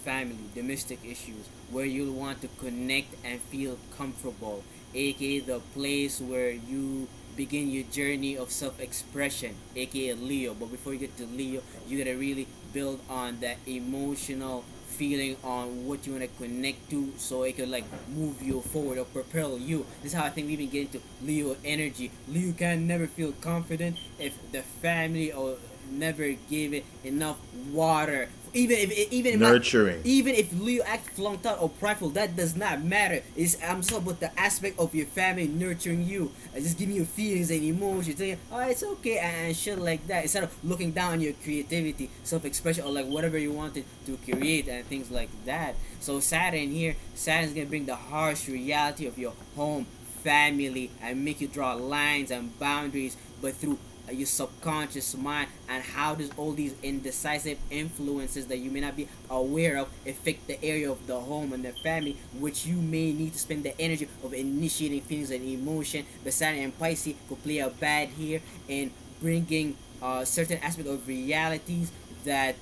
family, domestic issues, where you'll want to connect and feel comfortable, aka the place where you begin your journey of self-expression, aka Leo. But before you get to Leo, you gotta really build on that emotional feeling on what you want to connect to, so it could like move you forward or propel you. This is how I think we've been getting to Leo energy. Leo can never feel confident if the family or never gave it enough water. Nurturing. Even if Leo act flunked out or prideful, that does not matter. I'm just about the aspect of your family nurturing you, just giving you feelings and emotions, saying, "Oh, it's okay," and shit like that. Instead of looking down on your creativity, self-expression, or like whatever you wanted to create and things like that. So Saturn here, Saturn's gonna bring the harsh reality of your home, family, and make you draw lines and boundaries, but through your subconscious mind. And how does all these indecisive influences that you may not be aware of affect the area of the home and the family, which you may need to spend the energy of initiating feelings and emotion. But Saturn and Pisces could play a bad here in bringing certain aspect of realities that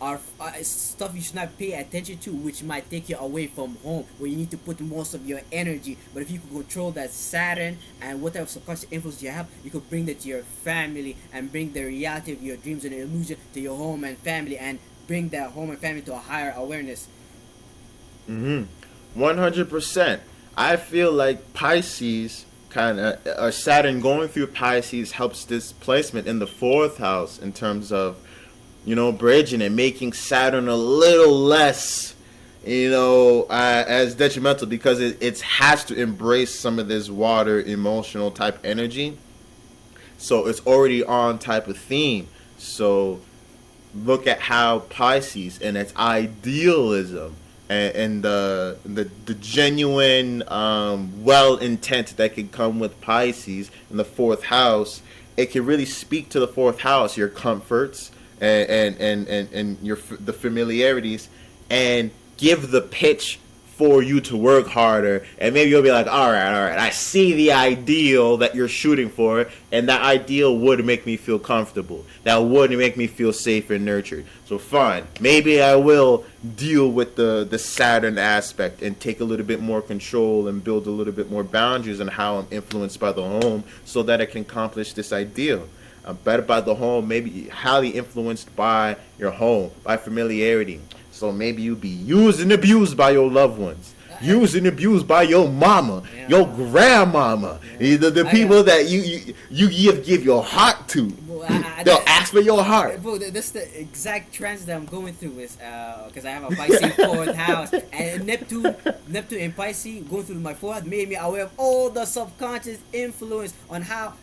are stuff you should not pay attention to, which might take you away from home, where you need to put most of your energy. But if you could control that Saturn and what type of subconscious influence you have, you could bring that to your family and bring the reality of your dreams and illusion to your home and family, and bring that home and family to a higher awareness. 100%. I feel like Pisces kind of, or Saturn going through Pisces helps this placement in the fourth house in terms of, bridging and making Saturn a little less, as detrimental, because it has to embrace some of this water emotional type energy. So it's already on type of theme. So look at how Pisces and its idealism and the genuine well intent that can come with Pisces in the fourth house. It can really speak to the fourth house, your comforts, and the familiarities, and give the pitch for you to work harder. And maybe you'll be like, all right, I see the ideal that you're shooting for, and that ideal would make me feel comfortable, that would make me feel safe and nurtured. So fine, maybe I will deal with the Saturn aspect and take a little bit more control and build a little bit more boundaries on how I'm influenced by the home, so that I can accomplish this ideal. Better by the home, maybe highly influenced by your home, by familiarity. So maybe you be used and abused by your loved ones, used and abused by your mama, your grandmama, the people that you give your heart to. They'll ask for your heart. Bro, that's the exact trends that I'm going through, is because I have a Pisces fourth house, and Neptune and Pisces going through my fourth made me aware of all the subconscious influence on how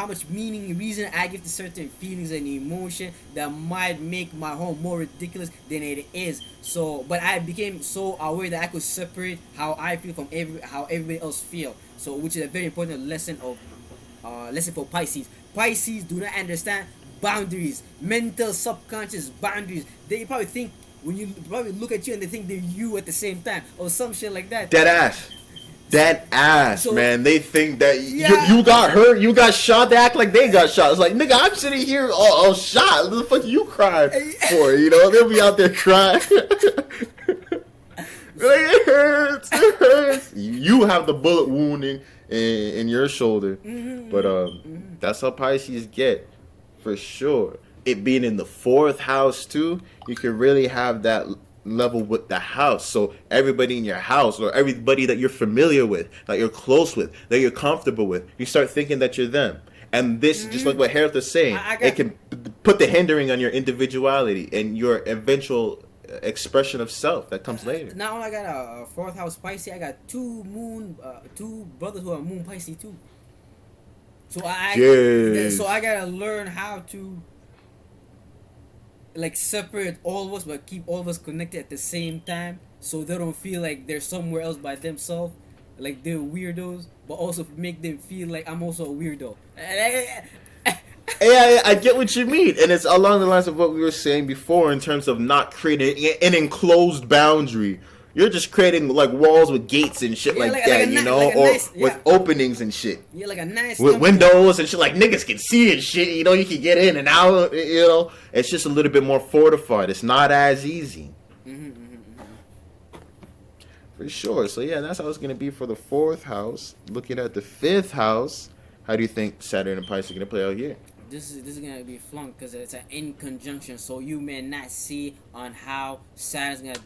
much meaning and reason I give to certain feelings and emotion that might make my home more ridiculous than it is. So, but I became so aware that I could separate how I feel from how everybody else feel. So, which is a very important lesson for Pisces. Pisces do not understand boundaries, mental subconscious boundaries. They probably think, when you probably look at you and they think they're you at the same time, or some shit like that. Dead ass, so, man. They think that you got hurt, you got shot. They act like they got shot. It's like, nigga, I'm sitting here all shot. What the fuck you crying for? They'll be out there crying. It hurts. You have the bullet wounding in your shoulder. But that's how Pisces get, for sure. It being in the fourth house too, you can really have that level with the house. So everybody in your house, or everybody that you're familiar with, that you're close with, that you're comfortable with, you start thinking that you're them. And this, just like what Harold is saying, I it got can put the hindering on your individuality and your eventual expression of self that comes later. Not only I got a fourth house Pisces, I got two brothers who are moon Pisces too. So I Yes. gotta learn how to like separate all of us, but keep all of us connected at the same time, so they don't feel like they're somewhere else by themselves, like they're weirdos, but also make them feel like I'm also a weirdo. Yeah, I get what you mean, and it's along the lines of what we were saying before in terms of not creating an enclosed boundary. You're just creating like walls with gates and shit Yeah, like like that, a you ni- know, like a or nice with yeah openings and shit, yeah like a nice with temple. windows and shit like niggas can see and shit. You know, you can get in and out. You know, it's just a little bit more fortified. It's not as easy, for sure. So yeah, that's how it's gonna be for the fourth house. Looking at the fifth house, how do you think Saturn and Pisces are gonna play out here? This is gonna be flunked because it's an in conjunction, so you may not see on how Saturn's gonna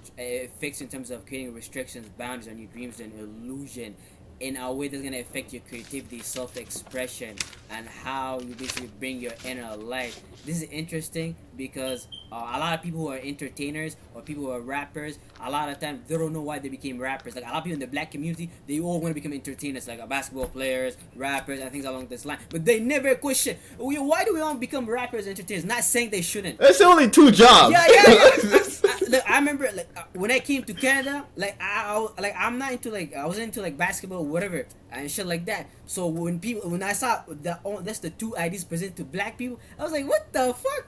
fix in terms of creating restrictions, boundaries on your dreams and illusion, in a way that's gonna affect your creativity, self-expression, and how you basically bring your inner light. This is interesting because a lot of people who are entertainers or people who are rappers, a lot of times they don't know why they became rappers. Like a lot of people in the black community, they all want to become entertainers, like basketball players, rappers, and things along this line. But they never question, why do we all become rappers and entertainers? Not saying they shouldn't. That's only two jobs. Yeah. I remember like when I came to Canada, like I'm not into like I wasn't into like basketball or whatever and shit like that. So when I saw that's the two ideas presented to black people, I was like, what the fuck?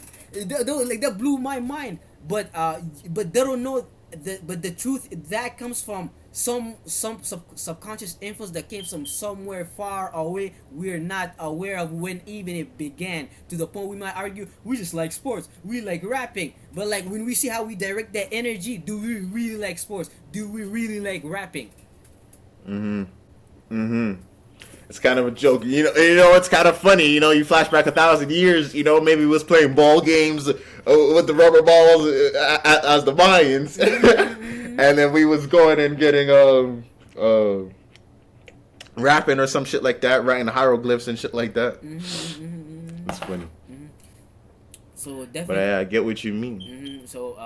Like that blew my mind. But they don't know the truth that comes from some subconscious influence that came from somewhere far away we're not aware of when even it began, to the point we might argue we just like sports, we like rapping, but like when we see how we direct that energy, do we really like sports, do we really like rapping? It's kind of a joke, You know, it's kind of funny. You know, you flash back 1,000 years. You know, maybe we was playing ball games with the rubber balls as the Mayans, and then we was going and getting rapping or some shit like that, writing hieroglyphs and shit like that. It's funny, So but definitely I get what you mean. so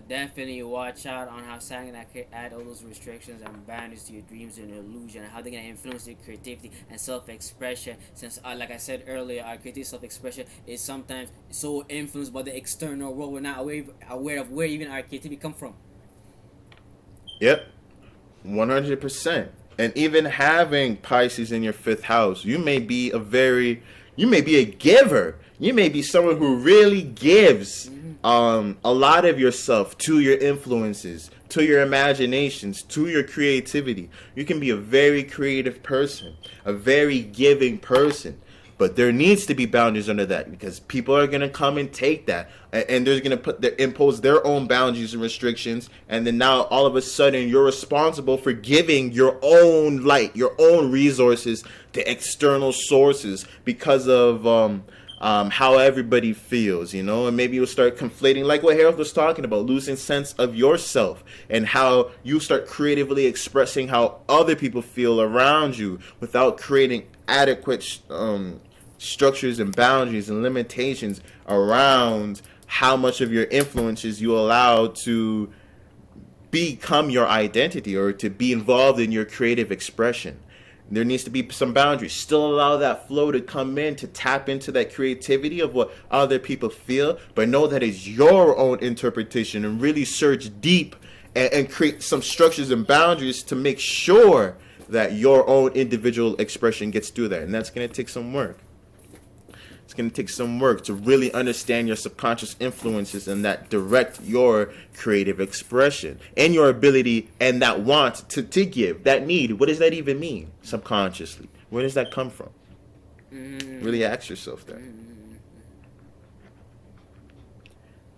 definitely watch out on how Saturn can add all those restrictions and boundaries to your dreams and illusion, and how they're gonna influence your creativity and self-expression. Since, like I said earlier, our creative self-expression is sometimes so influenced by the external world, we're not aware of where even our creativity come from. Yep, 100%. And even having Pisces in your fifth house, you may be a giver. You may be someone who really gives a lot of yourself to your influences, to your imaginations, to your creativity. You can be a very creative person, a very giving person. But there needs to be boundaries under that, because people are going to come and take that, and they're going to impose their own boundaries and restrictions, and then now all of a sudden you're responsible for giving your own light, your own resources to external sources because of how everybody feels, and maybe you'll start conflating, like what Harold was talking about, losing sense of yourself, and how you start creatively expressing how other people feel around you without creating adequate structures and boundaries and limitations around how much of your influences you allow to become your identity or to be involved in your creative expression. There needs to be some boundaries. Still allow that flow to come in, to tap into that creativity of what other people feel, but know that it's your own interpretation, and really search deep and create some structures and boundaries to make sure that your own individual expression gets through that. And that's going to take some work. It's going to take some work to really understand your subconscious influences and that direct your creative expression and your ability and that want to give, that need. What does that even mean subconsciously? Where does that come from? Really ask yourself that.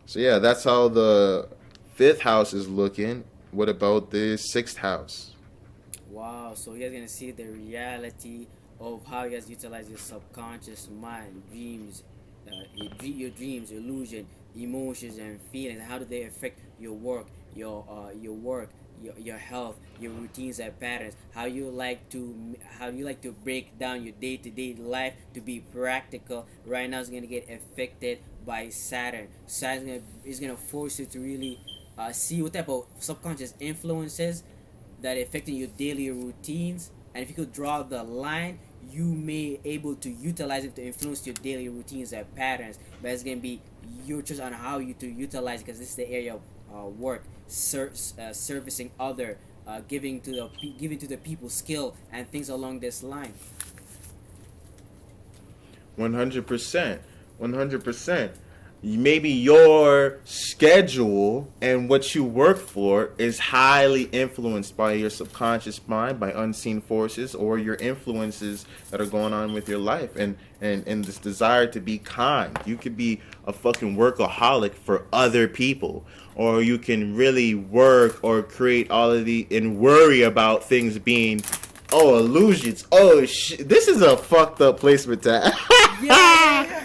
So yeah, that's how the fifth house is looking. What about the sixth house? Wow, so you guys gonna see the reality of how you guys utilize your subconscious mind, dreams, your dreams, illusion, emotions, and feelings. How do they affect your work your work, your health, your routines and patterns, how you like to break down your day-to-day life to be practical. Right now is going to get affected by Saturn. Is going to force you to really see what type of subconscious influences that are affecting your daily routines, and if you could draw the line, you may able to utilize it to influence your daily routines and patterns. But it's gonna be your choice on how you to utilize, because this is the area of work, servicing other, giving to the people skill and things along this line. 100%. 100%. Maybe your schedule and what you work for is highly influenced by your subconscious mind, by unseen forces, or your influences that are going on with your life, and this desire to be kind. You could be a fucking workaholic for other people, or you can really work or create all of the and worry about things being illusions. Oh shit, this is a fucked up placement tag. Yeah.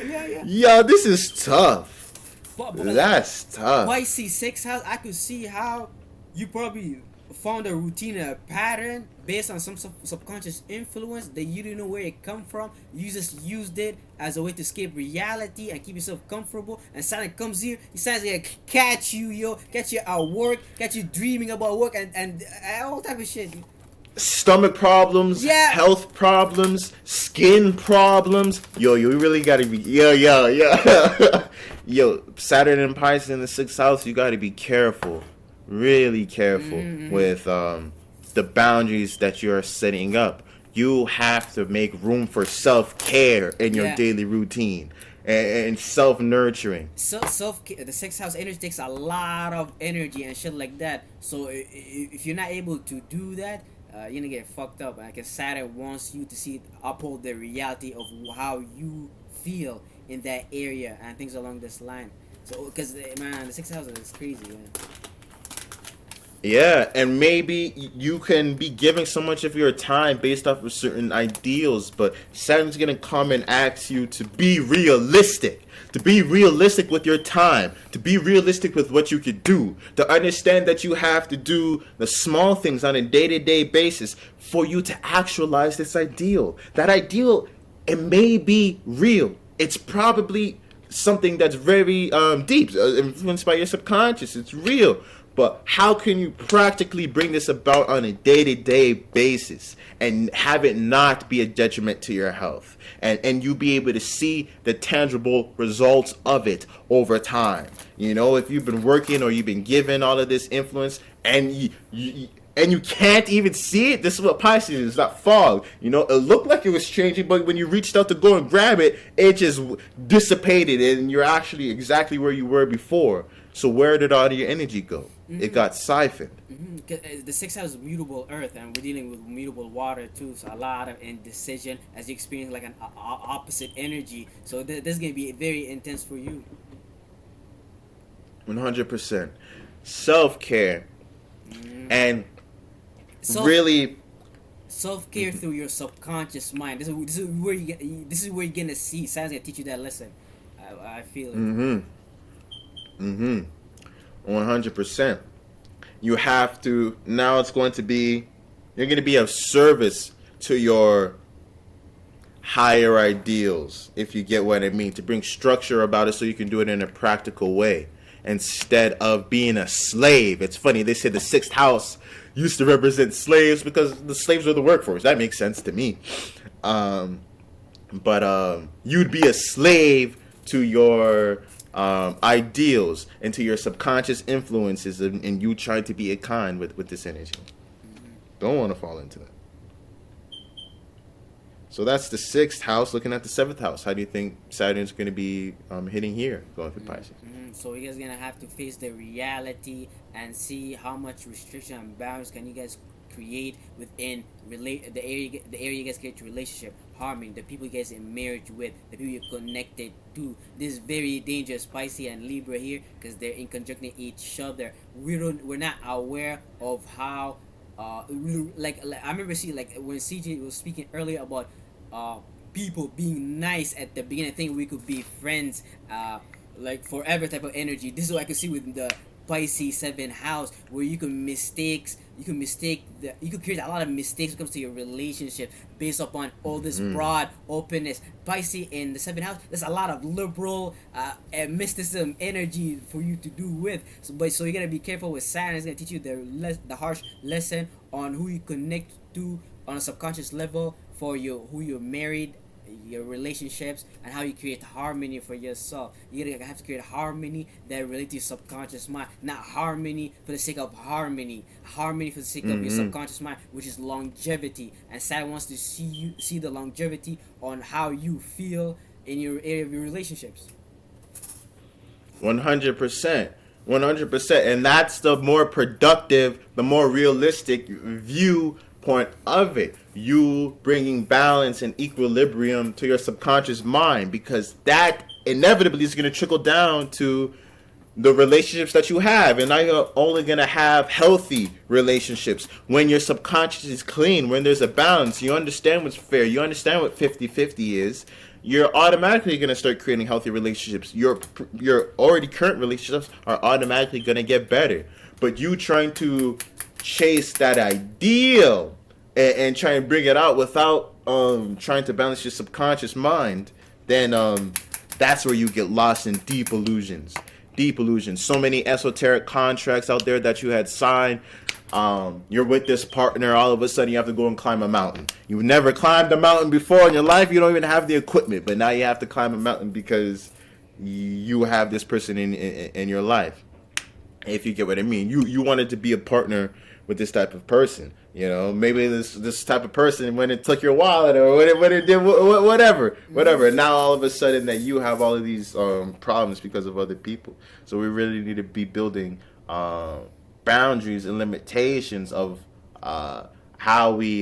Yo, this is tough. But That's tough. why see six house? I could see how you probably found a routine, a pattern based on some subconscious influence that you didn't know where it come from. You just used it as a way to escape reality and keep yourself comfortable. And Satan comes here, he starts to catch you, catch you at work, catch you dreaming about work, and all type of shit. Stomach problems, Yeah. health problems, skin problems. You really gotta be yo. Saturn and Pisces in the sixth house. You gotta be careful, really careful with the boundaries that you're setting up. You have to make room for self care in your Yeah. daily routine and self nurturing. The sixth house energy takes a lot of energy and shit like that. So if you're not able to do that, you're gonna get fucked up. Because Saturn wants you to see uphold the reality of how you feel in that area and things along this line. So, because man, the sixth house is crazy, man. Yeah, and maybe you can be giving so much of your time based off of certain ideals, but Saturn's gonna come and ask you to be realistic. To be realistic with your time, to be realistic with what you could do, to understand that you have to do the small things on a day-to-day basis for you to actualize this ideal. That ideal, it may be real. It's probably something that's very deep, influenced by your subconscious. It's real. But how can you practically bring this about on a day-to-day basis and have it not be a detriment to your health? And you be able to see the tangible results of it over time. You know, if you've been working or you've been given all of this influence and you can't even see it, this is what Pisces is, not fog. You know, it looked like it was changing, but when you reached out to go and grab it, it just dissipated and you're actually exactly where you were before. So where did all your energy go? It got siphoned. The sixth house is mutable earth, and we're dealing with mutable water too. So a lot of indecision as you experience like an opposite energy. So this is gonna be very intense for you. 100%. Self-care. And Self really, self care through your subconscious mind. This is where you get. This is where you're gonna see. Science gonna teach you that lesson. I feel it. 100%. You have to, now it's going to be, you're going to be of service to your higher ideals, if you get what I mean, to bring structure about it so you can do it in a practical way instead of being a slave. It's funny, they say the sixth house used to represent slaves because the slaves were the workforce. That makes sense to me. But you'd be a slave to your ideals and to your subconscious influences, and you trying to be a kind with this energy. Don't want to fall into that. So that's the sixth house. Looking at the seventh house, how do you think Saturn's going to be hitting here, going through Pisces? So you guys gonna have to face the reality and see how much restriction and boundaries can you guys create within the area you guys create your relationship, harmony, the people you guys in marriage with, the people you're connected to. This is very dangerous, Pisces and Libra here, because they're in conjuncting each other. We're not aware of how like I remember seeing, like when CJ was speaking earlier about people being nice at the beginning. I think we could be friends like forever type of energy. This is what I could see with the Pisces 7th house, where you can create a lot of mistakes when it comes to your relationship based upon all this broad openness. Pisces in the 7th house, there's a lot of liberal and mysticism energy for you to do with. So you gotta be careful with Saturn. It's gonna teach you the harsh lesson on who you connect to on a subconscious level for who you're married, your relationships, and how you create harmony for yourself. You gotta have to create harmony that relates to your subconscious mind, not harmony for the sake of harmony for the sake of your subconscious mind, which is longevity. And Saturn wants to see the longevity on how you feel in your area of your relationships. 100%. 100%. And that's the more productive, the more realistic viewpoint of it. You bringing balance and equilibrium to your subconscious mind, because that inevitably is going to trickle down to the relationships that you have. And now you're only going to have healthy relationships when your subconscious is clean, when there's a balance. You understand what's fair. You understand what 50-50 is. You're automatically going to start creating healthy relationships. Your already current relationships are automatically going to get better. But you trying to chase that ideal and try and bring it out without trying to balance your subconscious mind, then that's where you get lost in deep illusions. Deep illusions. So many esoteric contracts out there that you had signed. You're with this partner, all of a sudden you have to go and climb a mountain. You've never climbed a mountain before in your life. You don't even have the equipment, but now you have to climb a mountain because you have this person in your life. If you get what I mean. You wanted to be a partner with this type of person. You know, maybe this type of person when it took your wallet or when it did whatever. And now all of a sudden that you have all of these problems because of other people. So we really need to be building boundaries and limitations of how we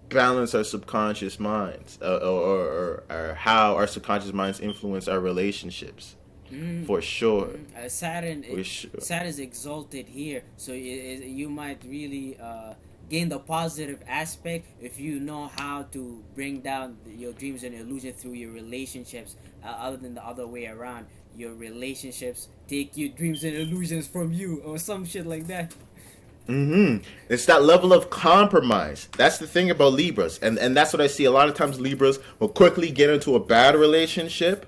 balance our subconscious minds or how our subconscious minds influence our relationships. For sure. Saturn is exalted here, so you might really gain the positive aspect if you know how to bring down your dreams and illusions through your relationships, other than the other way around. Your relationships take your dreams and illusions from you, or some shit like that. It's that level of compromise. That's the thing about Libras, and that's what I see a lot of times. Libras will quickly get into a bad relationship,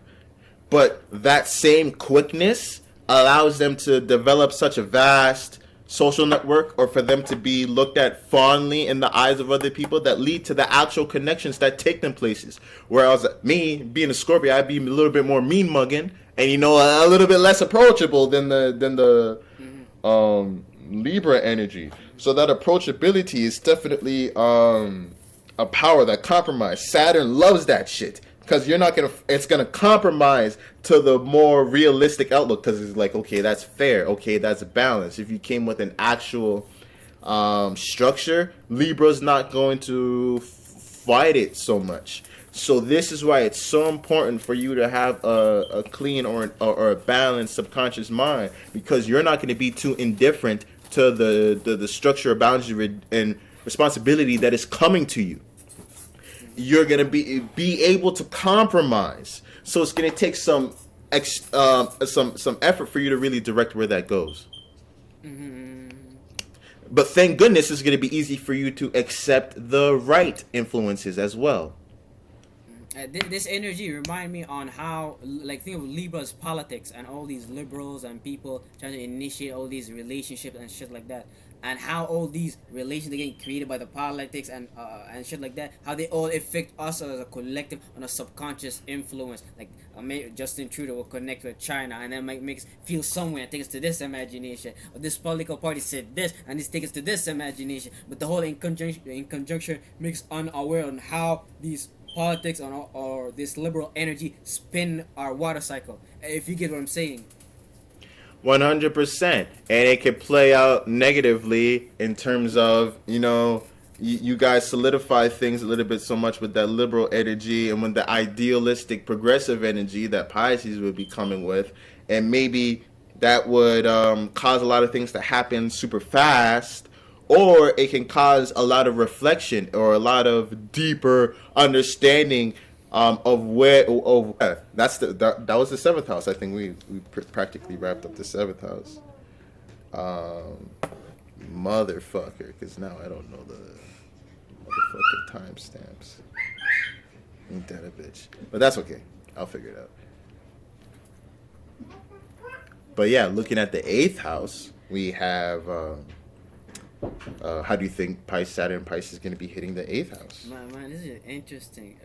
but that same quickness allows them to develop such a vast social network, or for them to be looked at fondly in the eyes of other people, that lead to the actual connections that take them places. Whereas me, being a Scorpio, I'd be a little bit more mean mugging and a little bit less approachable than the Libra energy. So that approachability is definitely a power, that compromise. Saturn loves that shit. Because it's gonna compromise to the more realistic outlook. Because it's like, okay, that's fair. Okay, that's balanced. If you came with an actual structure, Libra's not going to fight it so much. So this is why it's so important for you to have a clean or a balanced subconscious mind, because you're not going to be too indifferent to the structure of boundary and responsibility that is coming to you. You're gonna be able to compromise. So it's gonna take some effort for you to really direct where that goes. But thank goodness it's gonna be easy for you to accept the right influences as well. This energy remind me on how, like, think of Libra's politics and all these liberals and people trying to initiate all these relationships and shit like that, and how all these relations are getting created by the politics and shit like that, how they all affect us as a collective on a subconscious influence. Like Justin Trudeau will connect with China and then make us feel somewhere and take us to this imagination, or this political party said this and this takes us to this imagination, but the whole in conjunction makes us unaware on how these politics or this liberal energy spin our water cycle, if you get what I'm saying. 100%. And it can play out negatively in terms of, you guys solidify things a little bit so much with that liberal energy and with the idealistic progressive energy that Pisces would be coming with. And maybe that would cause a lot of things to happen super fast, or it can cause a lot of reflection or a lot of deeper understanding Of where of that's that was the seventh house. I think we practically wrapped up the seventh house. Um, Motherfucker, because now I don't know the motherfucking timestamps. Ain't that a bitch? But that's okay. I'll figure it out. But yeah, looking at the eighth house, we have. How do you think Saturn Pisces is going to be hitting the eighth house? Man, this is interesting.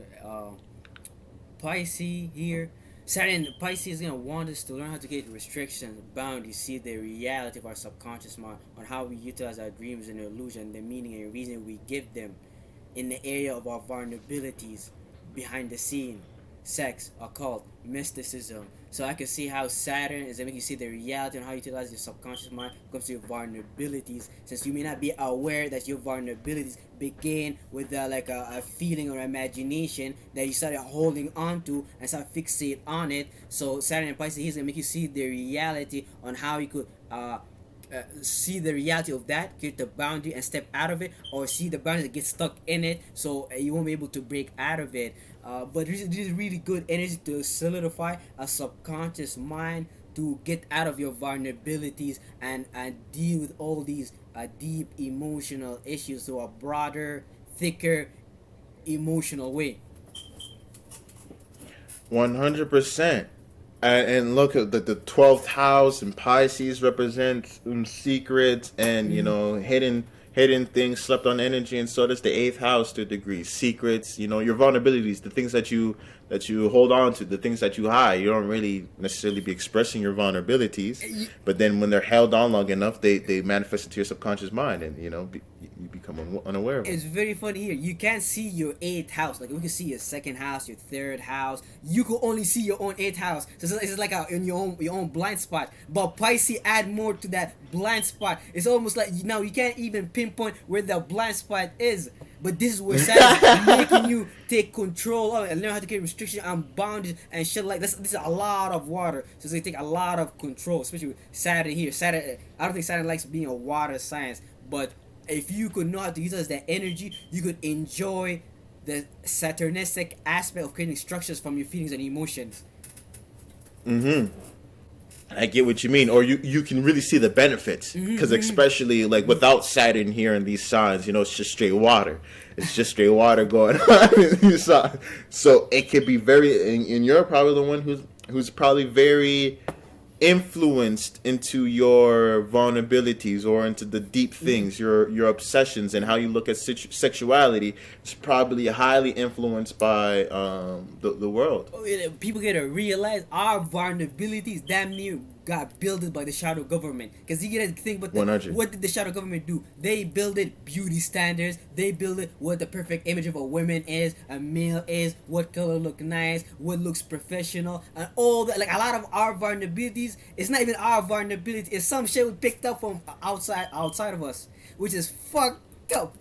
Pisces here. Saturn Pisces is gonna want us to learn how to get restrictions, boundaries, see the reality of our subconscious mind on how we utilize our dreams and illusion, the meaning and reason we give them in the area of our vulnerabilities, behind the scene, sex, occult, mysticism. So I can see how Saturn is making you see the reality on how you utilize your subconscious mind when it comes to your vulnerabilities. Since you may not be aware that your vulnerabilities begin with like a feeling or imagination that you started holding on to and start fixate on it. So Saturn and Pisces is gonna make you see the reality on how you could see the reality of that, create the boundary and step out of it, or see the boundary that gets stuck in it, so you won't be able to break out of it. But this is really good energy to solidify a subconscious mind to get out of your vulnerabilities and deal with all these deep emotional issues to a broader, thicker emotional way. 100%. And look at the 12th house and Pisces represents secrets and hidden things, slept on energy, and so does the 8th house to a degree. Secrets, your vulnerabilities, the things that you hold on to, the things that you hide. You don't really necessarily be expressing your vulnerabilities, but then when they're held on long enough, they manifest into your subconscious mind, and you become unaware of them. It's very funny here. You can't see your eighth house. Like we can see your second house, your third house. You can only see your own eighth house. So it's like in your own blind spot. But Pisces add more to that blind spot. It's almost like now you can't even pinpoint where the blind spot is. But this is where Saturn making you take control of it and learn how to create restrictions and boundaries and shit like this. This is a lot of water, so it's gonna take a lot of control, especially with Saturn here. Saturn, I don't think Saturn likes being a water science, but if you could know how to utilize that energy, you could enjoy the Saturnistic aspect of creating structures from your feelings and emotions. Mm-hmm. I get what you mean, or you can really see the benefits because especially like without Saturn here in these signs, it's just straight water. It's just straight water going on in these signs. So it could be very, and you're probably the one who's probably very influenced into your vulnerabilities or into the deep things, your obsessions and how you look at sexuality. It's probably highly influenced by the world. People gotta realize our vulnerabilities damn near got built by the shadow government. Because you gotta think about what did the shadow government do? They built it beauty standards. They built it what the perfect image of a woman is, a male is, what color look nice, what looks professional, and all that. Like a lot of our vulnerabilities, it's not even our vulnerability. It's some shit we picked up from outside of us, which is fucked up.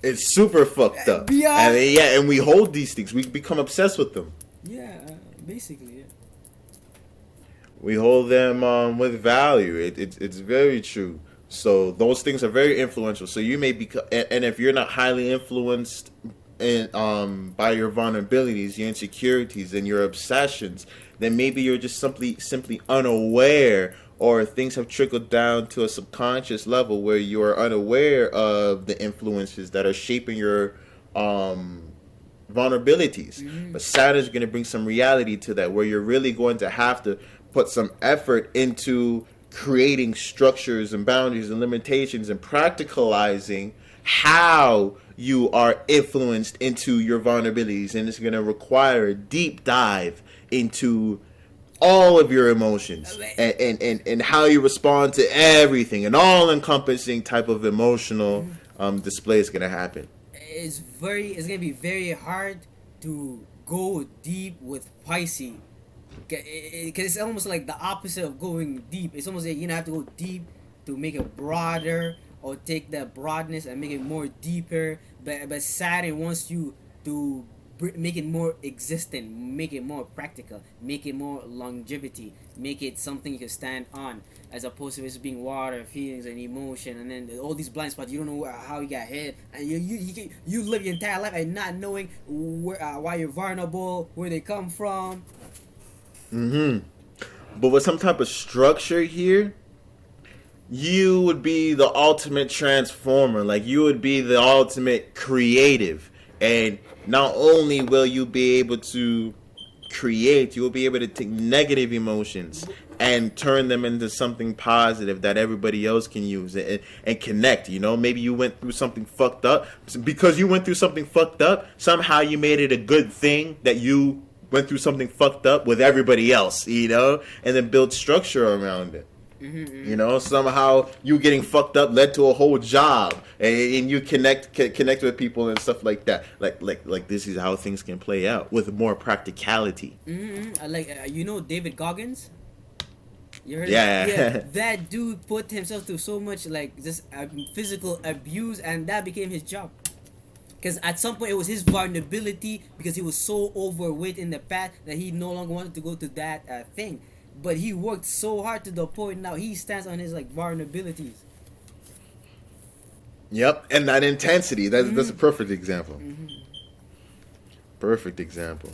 It's super fucked up. Beyond. And we hold these things. We become obsessed with them. Yeah, basically. Yeah. We hold them with value. It's very true. So those things are very influential. So you may be, and if you're not highly influenced by your vulnerabilities, your insecurities, and your obsessions, then maybe you're just simply unaware, or things have trickled down to a subconscious level where you are unaware of the influences that are shaping your vulnerabilities. But Saturn is going to bring some reality to that, where you're really going to have to put some effort into creating structures and boundaries and limitations and practicalizing how you are influenced into your vulnerabilities. And it's going to require a deep dive into all of your emotions and how you respond to everything. An all-encompassing type of emotional display is going to happen. It's going to be very hard to go deep with Pisces. Because it's almost like the opposite of going deep. It's almost like have to go deep to make it broader, or take that broadness and make it more deeper. But Saturn wants you to make it more existent, make it more practical, make it more longevity, make it something you can stand on, as opposed to just being water, feelings, and emotion, and then all these blind spots. You don't know how you got hit, and you live your entire life and not knowing why you're vulnerable, where they come from. But with some type of structure here, you would be the ultimate transformer. Like, you would be the ultimate creative. And not only will you be able to create, you will be able to take negative emotions and turn them into something positive that everybody else can use and connect. You know, maybe you went through something fucked up. Because you went through something fucked up, somehow you made it a good thing that you went through something fucked up with everybody else, you know, and then build structure around it. You know, somehow you getting fucked up led to a whole job, and you connect with people and stuff like that. Like this is how things can play out with more practicality. You know David Goggins. You heard Yeah. That dude put himself through so much like just physical abuse, and that became his job. Because at some point it was his vulnerability, because he was so overweight in the past that he no longer wanted to go to that thing. But he worked so hard to the point now he stands on his like vulnerabilities. Yep, and that intensity. That's a perfect example. Perfect example.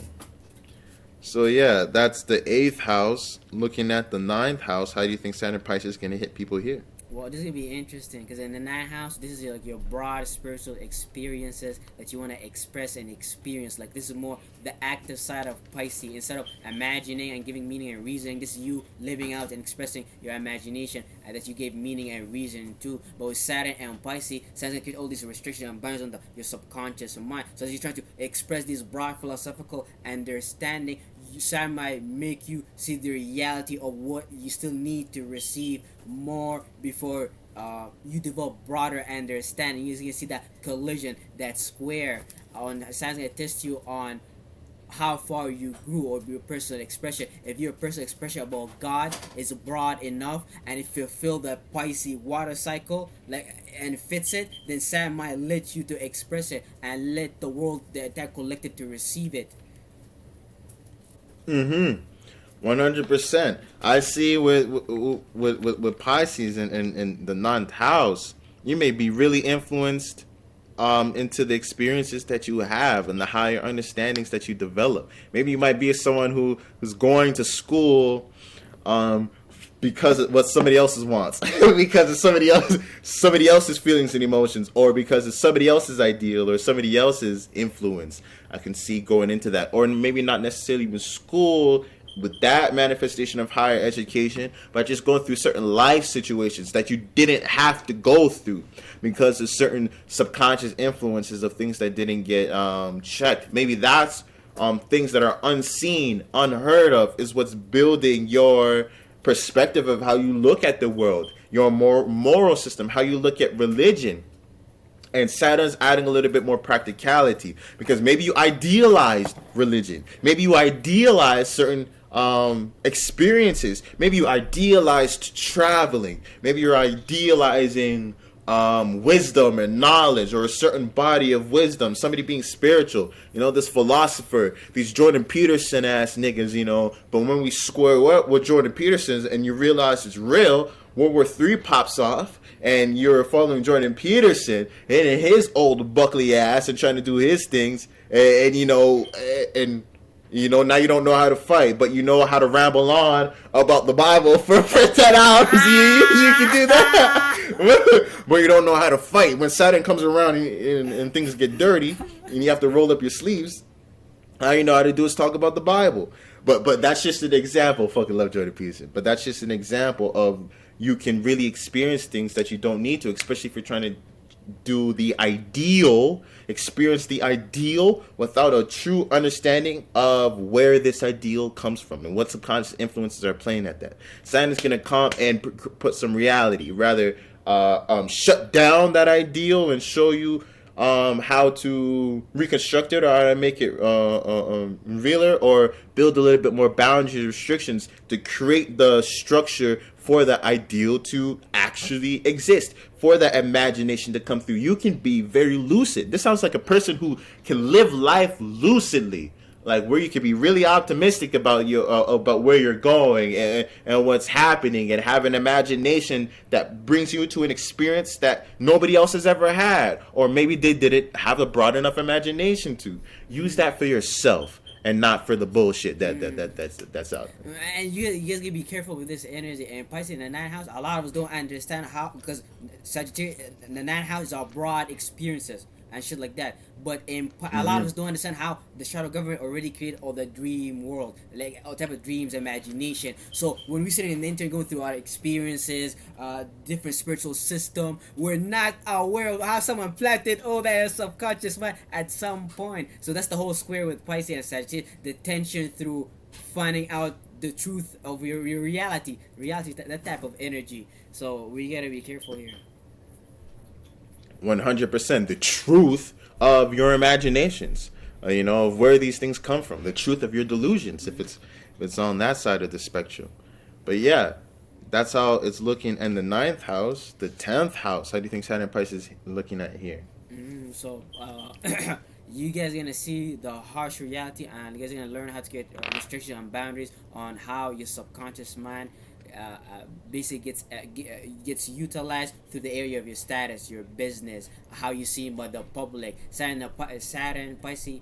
So yeah, that's the 8th house. Looking at the 9th house, how do you think Saturn Pisces is going to hit people here? Well, this is gonna be interesting because in the 9th house, this is like your broad spiritual experiences that you want to express and experience. Like, this is more the active side of Pisces. Instead of imagining and giving meaning and reasoning, this is you living out and expressing your imagination that you gave meaning and reason to. But with Saturn and Pisces, Saturn create all these restrictions and bounds on your subconscious mind. So as you're trying to express this broad philosophical understanding, Saturn might make you see the reality of what you still need to receive more before you develop broader understanding. You're gonna see that collision, that square. Saturn's gonna test you on how far you grew or your personal expression. If your personal expression about God is broad enough and if you feel the Pisces water cycle and fits it, then Saturn might let you to express it and let the world, the entire collective, to receive it. 100%. I see with Pisces and the 9th house, you may be really influenced into the experiences that you have and the higher understandings that you develop. Maybe you might be someone who's going to school because of what somebody else's wants, because of somebody else's feelings and emotions, or because of somebody else's ideal or somebody else's influence. I can see going into that, or maybe not necessarily even school with that manifestation of higher education, but just going through certain life situations that you didn't have to go through because of certain subconscious influences of things that didn't get checked. Maybe that's things that are unseen, unheard of, is what's building your perspective of how you look at the world, your moral system, how you look at religion. And Saturn's adding a little bit more practicality because maybe you idealized religion. Maybe you idealized certain experiences. Maybe you idealized traveling. Maybe you're idealizing wisdom and knowledge, or a certain body of wisdom, somebody being spiritual, you know, this philosopher, these Jordan Peterson ass niggas, you know. But when we square up with Jordan Peterson's and you realize it's real, World War III pops off and you're following Jordan Peterson and his old Buckley ass and trying to do his things, and you know, now you don't know how to fight, but you know how to ramble on about the Bible for 10 hours. You can do that. But you don't know how to fight. When Saturn comes around and things get dirty and you have to roll up your sleeves, all you know how to do is talk about the Bible. But that's just an example. Fucking love Jordan Peterson. But that's just an example of you can really experience things that you don't need to, especially if you're trying to do the ideal, experience the ideal without a true understanding of where this ideal comes from and what subconscious influences are playing at that. Saturn is going to come and put some reality, rather shut down that ideal and show you how to reconstruct it, or how to make it realer, or build a little bit more boundaries, restrictions to create the structure for the ideal to actually exist, for the imagination to come through. You can be very lucid. This sounds like a person who can live life lucidly, like where you can be really optimistic about about where you're going and what's happening, and have an imagination that brings you to an experience that nobody else has ever had, or maybe they didn't have a broad enough imagination to use that for yourself and not for the bullshit that's out there. And you guys gotta be careful with this energy. And Pisces in the ninth house, a lot of us don't understand how, because Sagittarius, the ninth house are broad experiences and shit like that. But a lot of us don't understand how the shadow government already created all the dream world, like all type of dreams, imagination. So when we sit in the internet going through our experiences, different spiritual system, we're not aware of how someone planted all that in subconscious mind at some point. So that's the whole square with Pisces and Sagittarius, the tension through finding out the truth of your reality, that type of energy. So we gotta be careful here. 100% the truth of your imaginations, of where these things come from, the truth of your delusions, if it's on that side of the spectrum. But yeah, that's how it's looking in the ninth house. The 10th house, how do you think Saturn Pisces is looking at here? So you guys are gonna see the harsh reality, and you guys are gonna learn how to get restrictions and boundaries on how your subconscious mind basically gets utilized through the area of your status, your business, how you seen by the public. Saturn and Pisces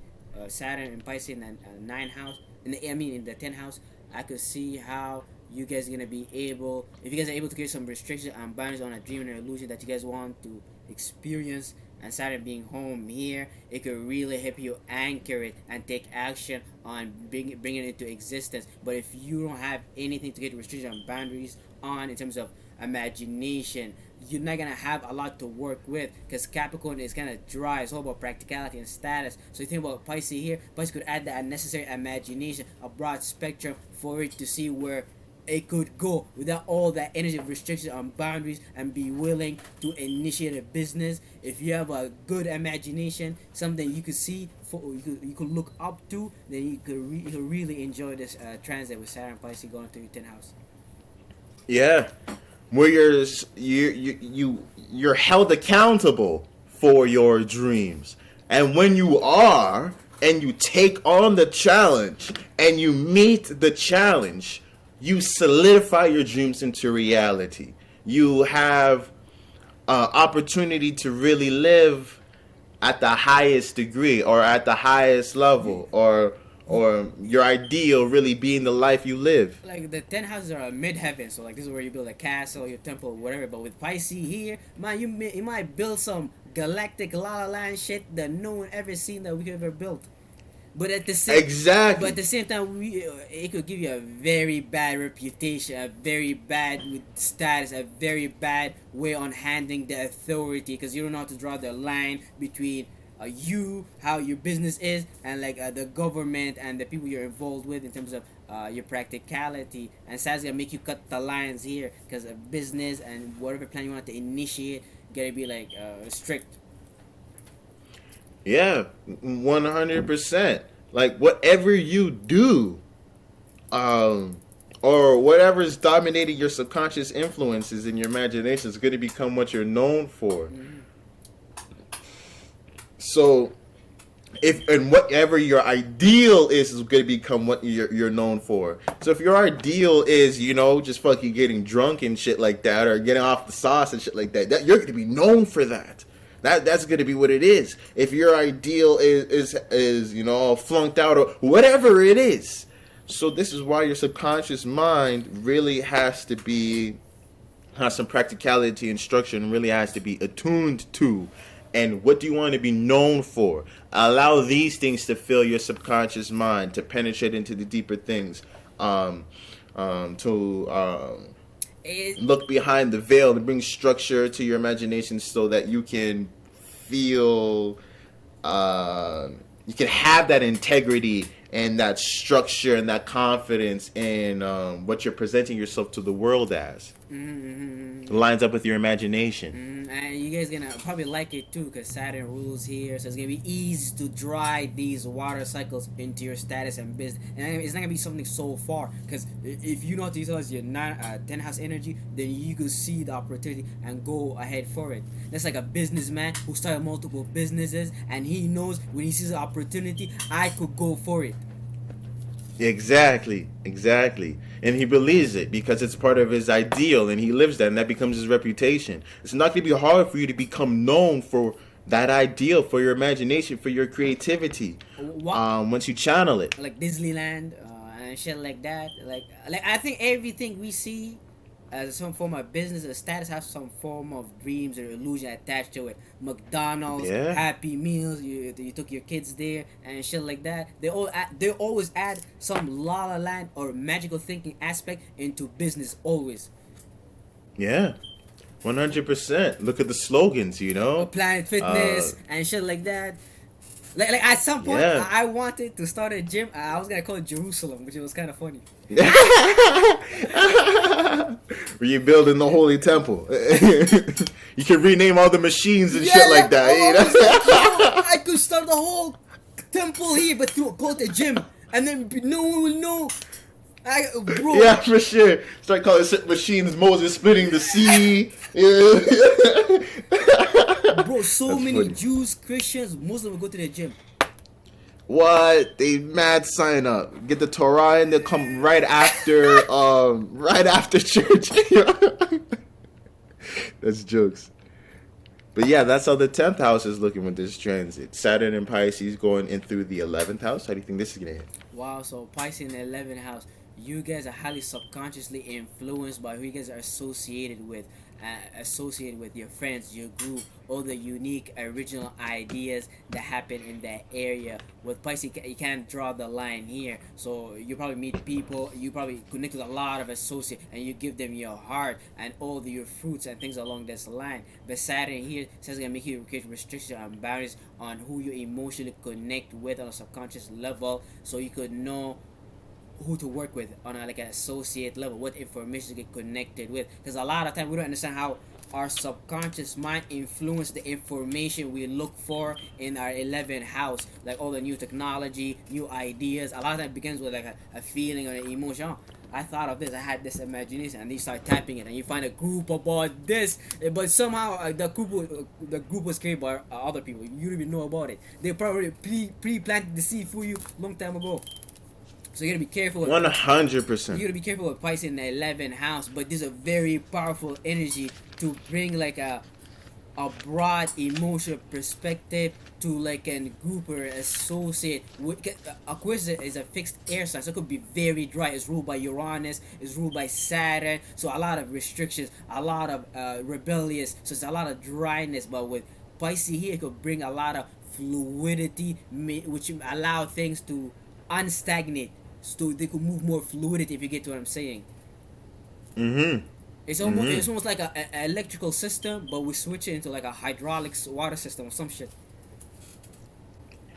in the ninth house, in the 10th house. I could see how you guys are gonna be able, if you guys are able to create some restrictions and boundaries on a dream and an illusion that you guys want to experience, and Saturn being home here, it could really help you anchor it and take action on bringing it into existence. But if you don't have anything to get restrictions and boundaries on in terms of imagination, you're not gonna have a lot to work with, because Capricorn is kind of dry. It's all about practicality and status. So you think about Pisces here, Pisces could add that unnecessary imagination, a broad spectrum for it to see where it could go without all that energy of restrictions and boundaries, and be willing to initiate a business. If you have a good imagination, something you could see, you could look up to, then you could really enjoy this transit with Saturn Pisces going to your 10th house. Yeah, where you're held accountable for your dreams, and when you are, and you take on the challenge, and you meet the challenge, you solidify your dreams into reality. You have opportunity to really live at the highest degree, or at the highest level, or your ideal really being the life you live. Like the 10 houses are mid-heaven, so like this is where you build a castle, your temple, whatever. But with Pisces here, man, you might build some galactic La La Land shit that no one ever seen that we could ever built. But at the same time, it could give you a very bad reputation, a very bad status, a very bad way on handling the authority, because you don't know how to draw the line between how your business is, and like the government and the people you're involved with in terms of your practicality. And Saturn's gonna make you cut the lines here, because a business and whatever plan you want to initiate gotta be like strict. Yeah, 100%. Like whatever you do, or whatever's dominating your subconscious influences in your imagination is going to become what you're known for. So, whatever your ideal is going to become what you're known for. So if your ideal is, just fucking getting drunk and shit like that, or getting off the sauce and shit like that, you're going to be known for that. That's going to be what it is. If your ideal is flunked out, or whatever it is. So this is why your subconscious mind really has some practicality and structure, and really has to be attuned to. And what do you want to be known for? Allow these things to fill your subconscious mind, to penetrate into the deeper things, look behind the veil, to bring structure to your imagination, so that you can feel, you can have that integrity and that structure and that confidence in what you're presenting yourself to the world as. lines up with your imagination. And you guys gonna probably like it too, because Saturn rules here, so it's gonna be easy to drive these water cycles into your status and business. And it's not gonna be something so far, because if you know how to utilize your 10 house energy, then you could see the opportunity and go ahead for it. That's like a businessman who started multiple businesses, and he knows when he sees an opportunity, I could go for it. Exactly. And he believes it because it's part of his ideal and he lives that, and that becomes his reputation. It's not going to be hard for you to become known for that ideal, for your imagination, for your creativity. Once you channel it. Like Disneyland and shit like that. Like I think everything we see as some form of business or status has some form of dreams or illusion attached to it. McDonald's, Yeah. Happy Meals, you took your kids there and shit like that. They always add some La La Land or magical thinking aspect into business always. Yeah. 100%. Look at the slogans, Planet Fitness and shit like that. Like at some point, Yeah. I wanted to start a gym. I was gonna call it Jerusalem, which was kind of funny. Were you building the holy temple? You can rename all the machines and shit like that. I could start the whole temple here, but call it a gym, and then no one will know. Bro. Yeah, for sure. Start calling machines Moses splitting the sea. Yeah. Bro, so That's many funny. Jews, Christians, Muslims go to the gym. What? They mad sign up. Get the Torah and they'll come right after church. That's jokes. But yeah, that's how the 10th house is looking with this transit. Saturn and Pisces going in through the 11th house. How do you think this is gonna hit? Wow, so Pisces in the 11th house. You guys are highly subconsciously influenced by who you guys are associated with your friends, your group, all the unique original ideas that happen in that area. With Pisces, you can't draw the line here, so you probably meet people, you probably connect with a lot of associates, and you give them your heart and all your fruits and things along this line. But Saturn here says it's gonna make you create restrictions and boundaries on who you emotionally connect with on a subconscious level, so you could know who to work with on like an associate level, what information to get connected with, because a lot of time we don't understand how our subconscious mind influence the information we look for in our 11th house, like all the new technology, new ideas. A lot of time it begins with like a feeling or an emotion. Oh, I thought of this, I had this imagination, and you start tapping it and you find a group about this, but somehow the group was created by other people. You don't even know about it. They probably pre-planted the seed for you long time ago. So you gotta be careful. 100%. You gotta be careful with Pisces in the 11th house, but this is a very powerful energy to bring like a broad emotional perspective to like a group or associate. Aquarius is a fixed air sign, so it could be very dry. It's ruled by Uranus, it's ruled by Saturn, so a lot of restrictions, a lot of rebellious, so it's a lot of dryness. But with Pisces here, it could bring a lot of fluidity, which allow things to unstagnate, so they could move more fluidity, if you get what I'm saying. It's almost like a electrical system, but we switch it into like a hydraulics water system or some shit.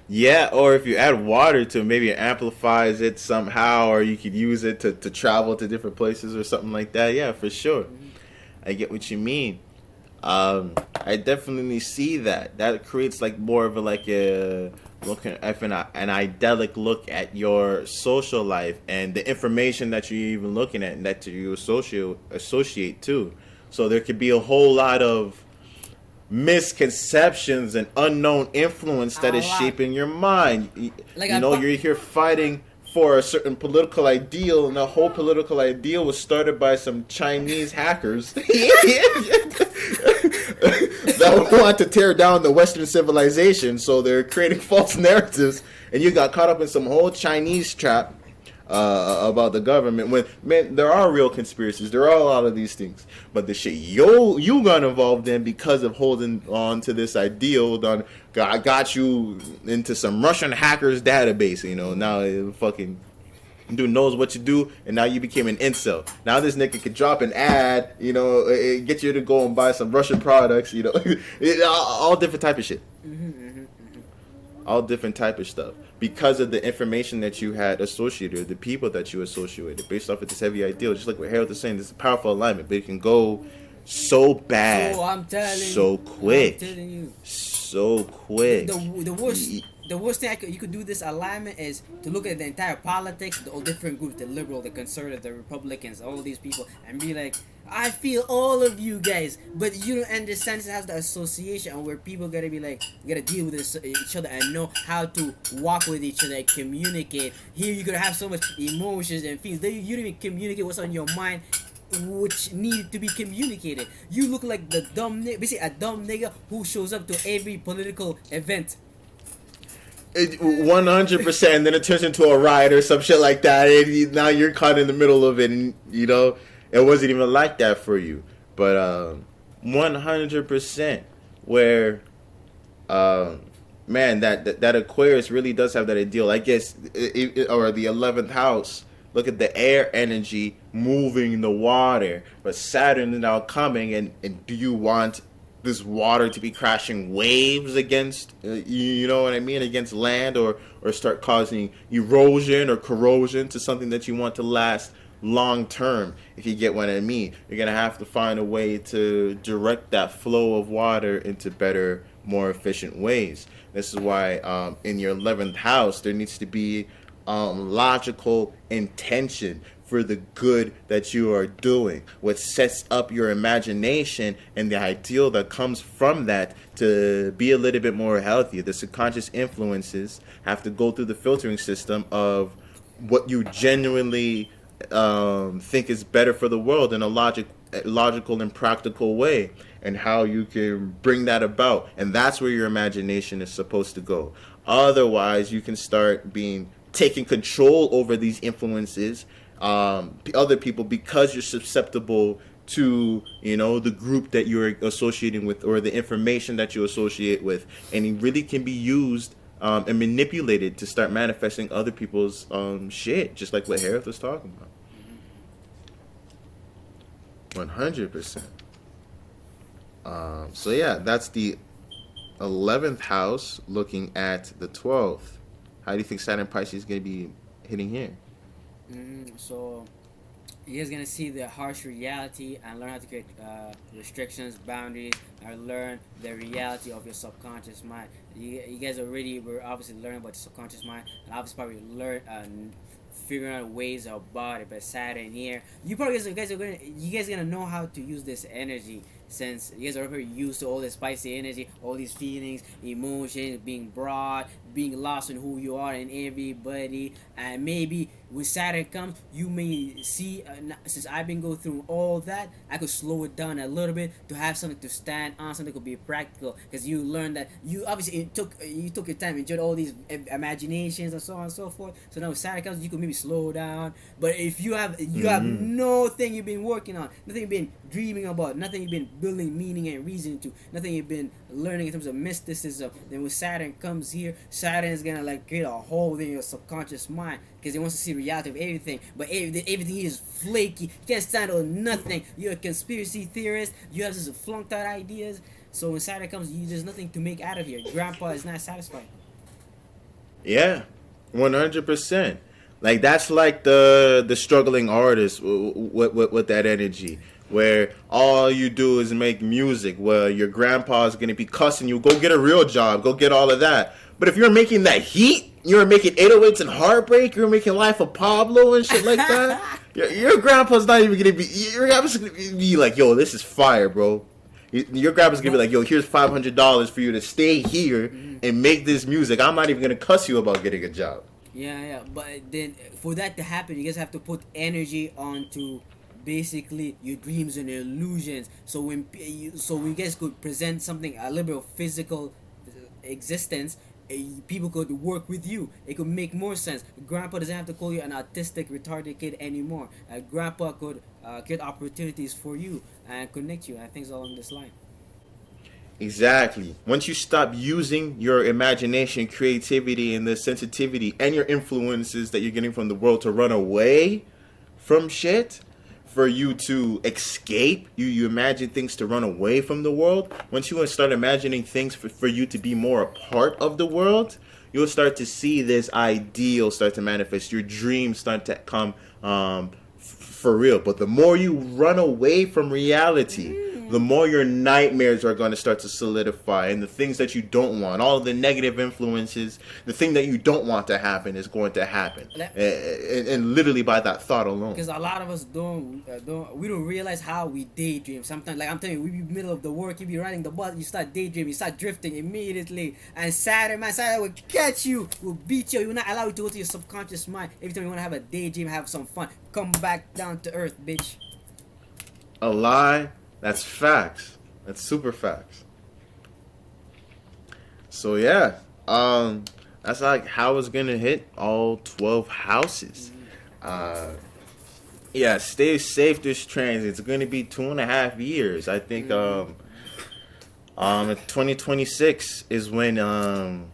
Yeah, or if you add water to it, maybe it amplifies it somehow, or you could use it to travel to different places or something like that. Yeah, for sure. I get what you mean. I definitely see that. That creates like more of a an idyllic look at your social life and the information that you're even looking at and that you associate too. So there could be a whole lot of misconceptions and unknown influence that is shaping your mind. Like you're here fighting for a certain political ideal, and the whole political ideal was started by some Chinese hackers that want to tear down the Western civilization. So they're creating false narratives, and you got caught up in some whole Chinese trap about the government. When, man, there are real conspiracies, there are a lot of these things, but the shit you got involved in because of holding on to this ideal got you into some Russian hackers database. Now fucking dude knows what you do, and now you became an incel. Now this nigga could drop an ad, get you to go and buy some Russian products, all different type of shit. all different type of stuff because of the information that you had associated, the people that you associated, based off of this heavy ideal. Just like what Harold was saying, this is a powerful alignment, but it can go so bad, So so I'm quick, telling you, so the, quick. the worst. The worst thing you could do this alignment is to look at the entire politics, the all different groups, the liberal, the conservative, the Republicans, all these people, and be like, I feel all of you guys, but you don't understand. It has the association where people gotta be like, gotta deal with each other and know how to walk with each other and communicate. Here you gotta have so much emotions and feelings. You don't even communicate what's on your mind, which needed to be communicated. You look like the dumb nigga, basically a dumb nigga who shows up to every political event. 100%, and then it turns into a riot or some shit like that, and now you're caught in the middle of it, and it wasn't even like that for you. But 100%, where man, that Aquarius really does have that ideal. I guess, or the 11th house. Look at the air energy moving the water, but Saturn is now coming, and do you want this water to be crashing waves against, you know what I mean, against land, or start causing erosion or corrosion to something that you want to last long term? If you get what I mean, you're gonna have to find a way to direct that flow of water into better, more efficient ways. This is why in your 11th house there needs to be logical intention for the good that you are doing, what sets up your imagination and the ideal that comes from that to be a little bit more healthy. The subconscious influences have to go through the filtering system of what you genuinely think is better for the world in a logical and practical way, and how you can bring that about. And that's where your imagination is supposed to go. Otherwise, you can start taking control over these influences, other people, because you're susceptible to the group that you're associating with or the information that you associate with, and it really can be used and manipulated to start manifesting other people's shit, just like what Harith was talking about. 100%. So yeah, that's the 11th house looking at the 12th. How do you think Saturn Pisces is going to be hitting here? So you guys gonna see the harsh reality and learn how to create restrictions, boundaries, and learn the reality of your subconscious mind. You guys already were obviously learning about the subconscious mind, and obviously probably learn figuring out ways about it. But Saturn here, you guys are gonna know how to use this energy, since you guys are already used to all this spicy energy, all these feelings, emotions being brought, being lost in who you are and everybody. And maybe when Saturn comes, you may see, since I've been going through all that, I could slow it down a little bit to have something to stand on, something that could be practical, because you learned that you obviously took your time, enjoyed all these imaginations and so on and so forth. So now when Saturn comes, you could maybe slow down. But if you have nothing you've been working on, nothing you've been dreaming about, nothing you've been building meaning and reason to, nothing you've been learning in terms of mysticism, then when Saturn comes here, Saturn is gonna like create a hole in your subconscious mind, because he wants to see the reality of everything. But everything is flaky. You can't stand on nothing. You're a conspiracy theorist. You have just flunked out ideas. So when Saturn comes, there's nothing to make out of here. Grandpa is not satisfied. Yeah, 100%. Like that's like the struggling artist with that energy, where all you do is make music. Well, your grandpa's gonna be cussing you. Go get a real job. Go get all of that. But if you're making that heat, you're making 808s and Heartbreak, you're making Life of Pablo and shit like that, your grandpa's not even gonna be. Your grandpa's gonna be like, yo, this is fire, bro. Your grandpa's gonna be like, yo, here's $500 for you to stay here and make this music. I'm not even gonna cuss you about getting a job. Yeah. But then for that to happen, you guys have to put energy onto basically your dreams and illusions. So when you guys could present something, a little bit of physical existence, people could work with you. It could make more sense. Grandpa doesn't have to call you an autistic, retarded kid anymore. Grandpa could create opportunities for you and connect you and things along this line. Exactly. Once you stop using your imagination, creativity, and the sensitivity and your influences that you're getting from the world to run away from shit, for you to escape, you imagine things to run away from the world. Once you start imagining things for you to be more a part of the world, you'll start to see this ideal start to manifest. Your dreams start to come for real. But the more you run away from reality, the more your nightmares are going to start to solidify, and the things that you don't want, all of the negative influences, the thing that you don't want to happen is going to happen, and literally by that thought alone. Because a lot of us we don't realize how we daydream. Sometimes, like I'm telling you, we be middle of the work, you be riding the bus, you start daydreaming, you start drifting immediately, and Saturn will catch you, will beat you, will not allow you to go to your subconscious mind. Every time you want to have a daydream, have some fun, come back down to earth, bitch. A lie. That's facts. That's super facts. So yeah, that's like how it's gonna hit all 12 houses. Yeah, stay safe this transit. It's gonna be 2.5 years. I think 2026 is when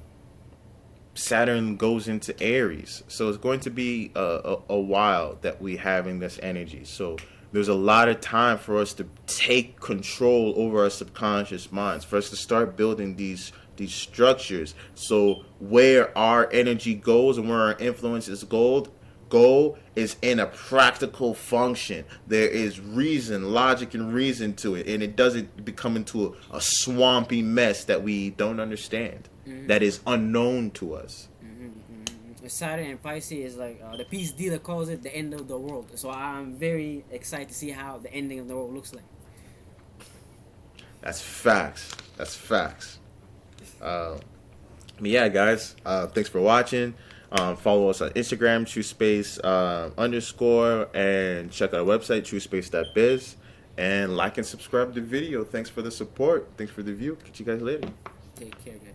Saturn goes into Aries. So it's going to be a while that we having this energy. So there's a lot of time for us to take control over our subconscious minds, for us to start building these structures. So where our energy goes and where our influences go is in a practical function. There is reason, logic, and reason to it, and it doesn't become into a swampy mess that we don't understand, that is unknown to us. Saturn and Pisces is like the peace dealer calls it the end of the world. So I'm very excited to see how the ending of the world looks like. That's facts. That's facts. But yeah, guys, thanks for watching. Follow us on Instagram, Truspace _ and check out our website, truspace.biz, and like and subscribe to the video. Thanks for the support. Thanks for the view. Catch you guys later. Take care, guys.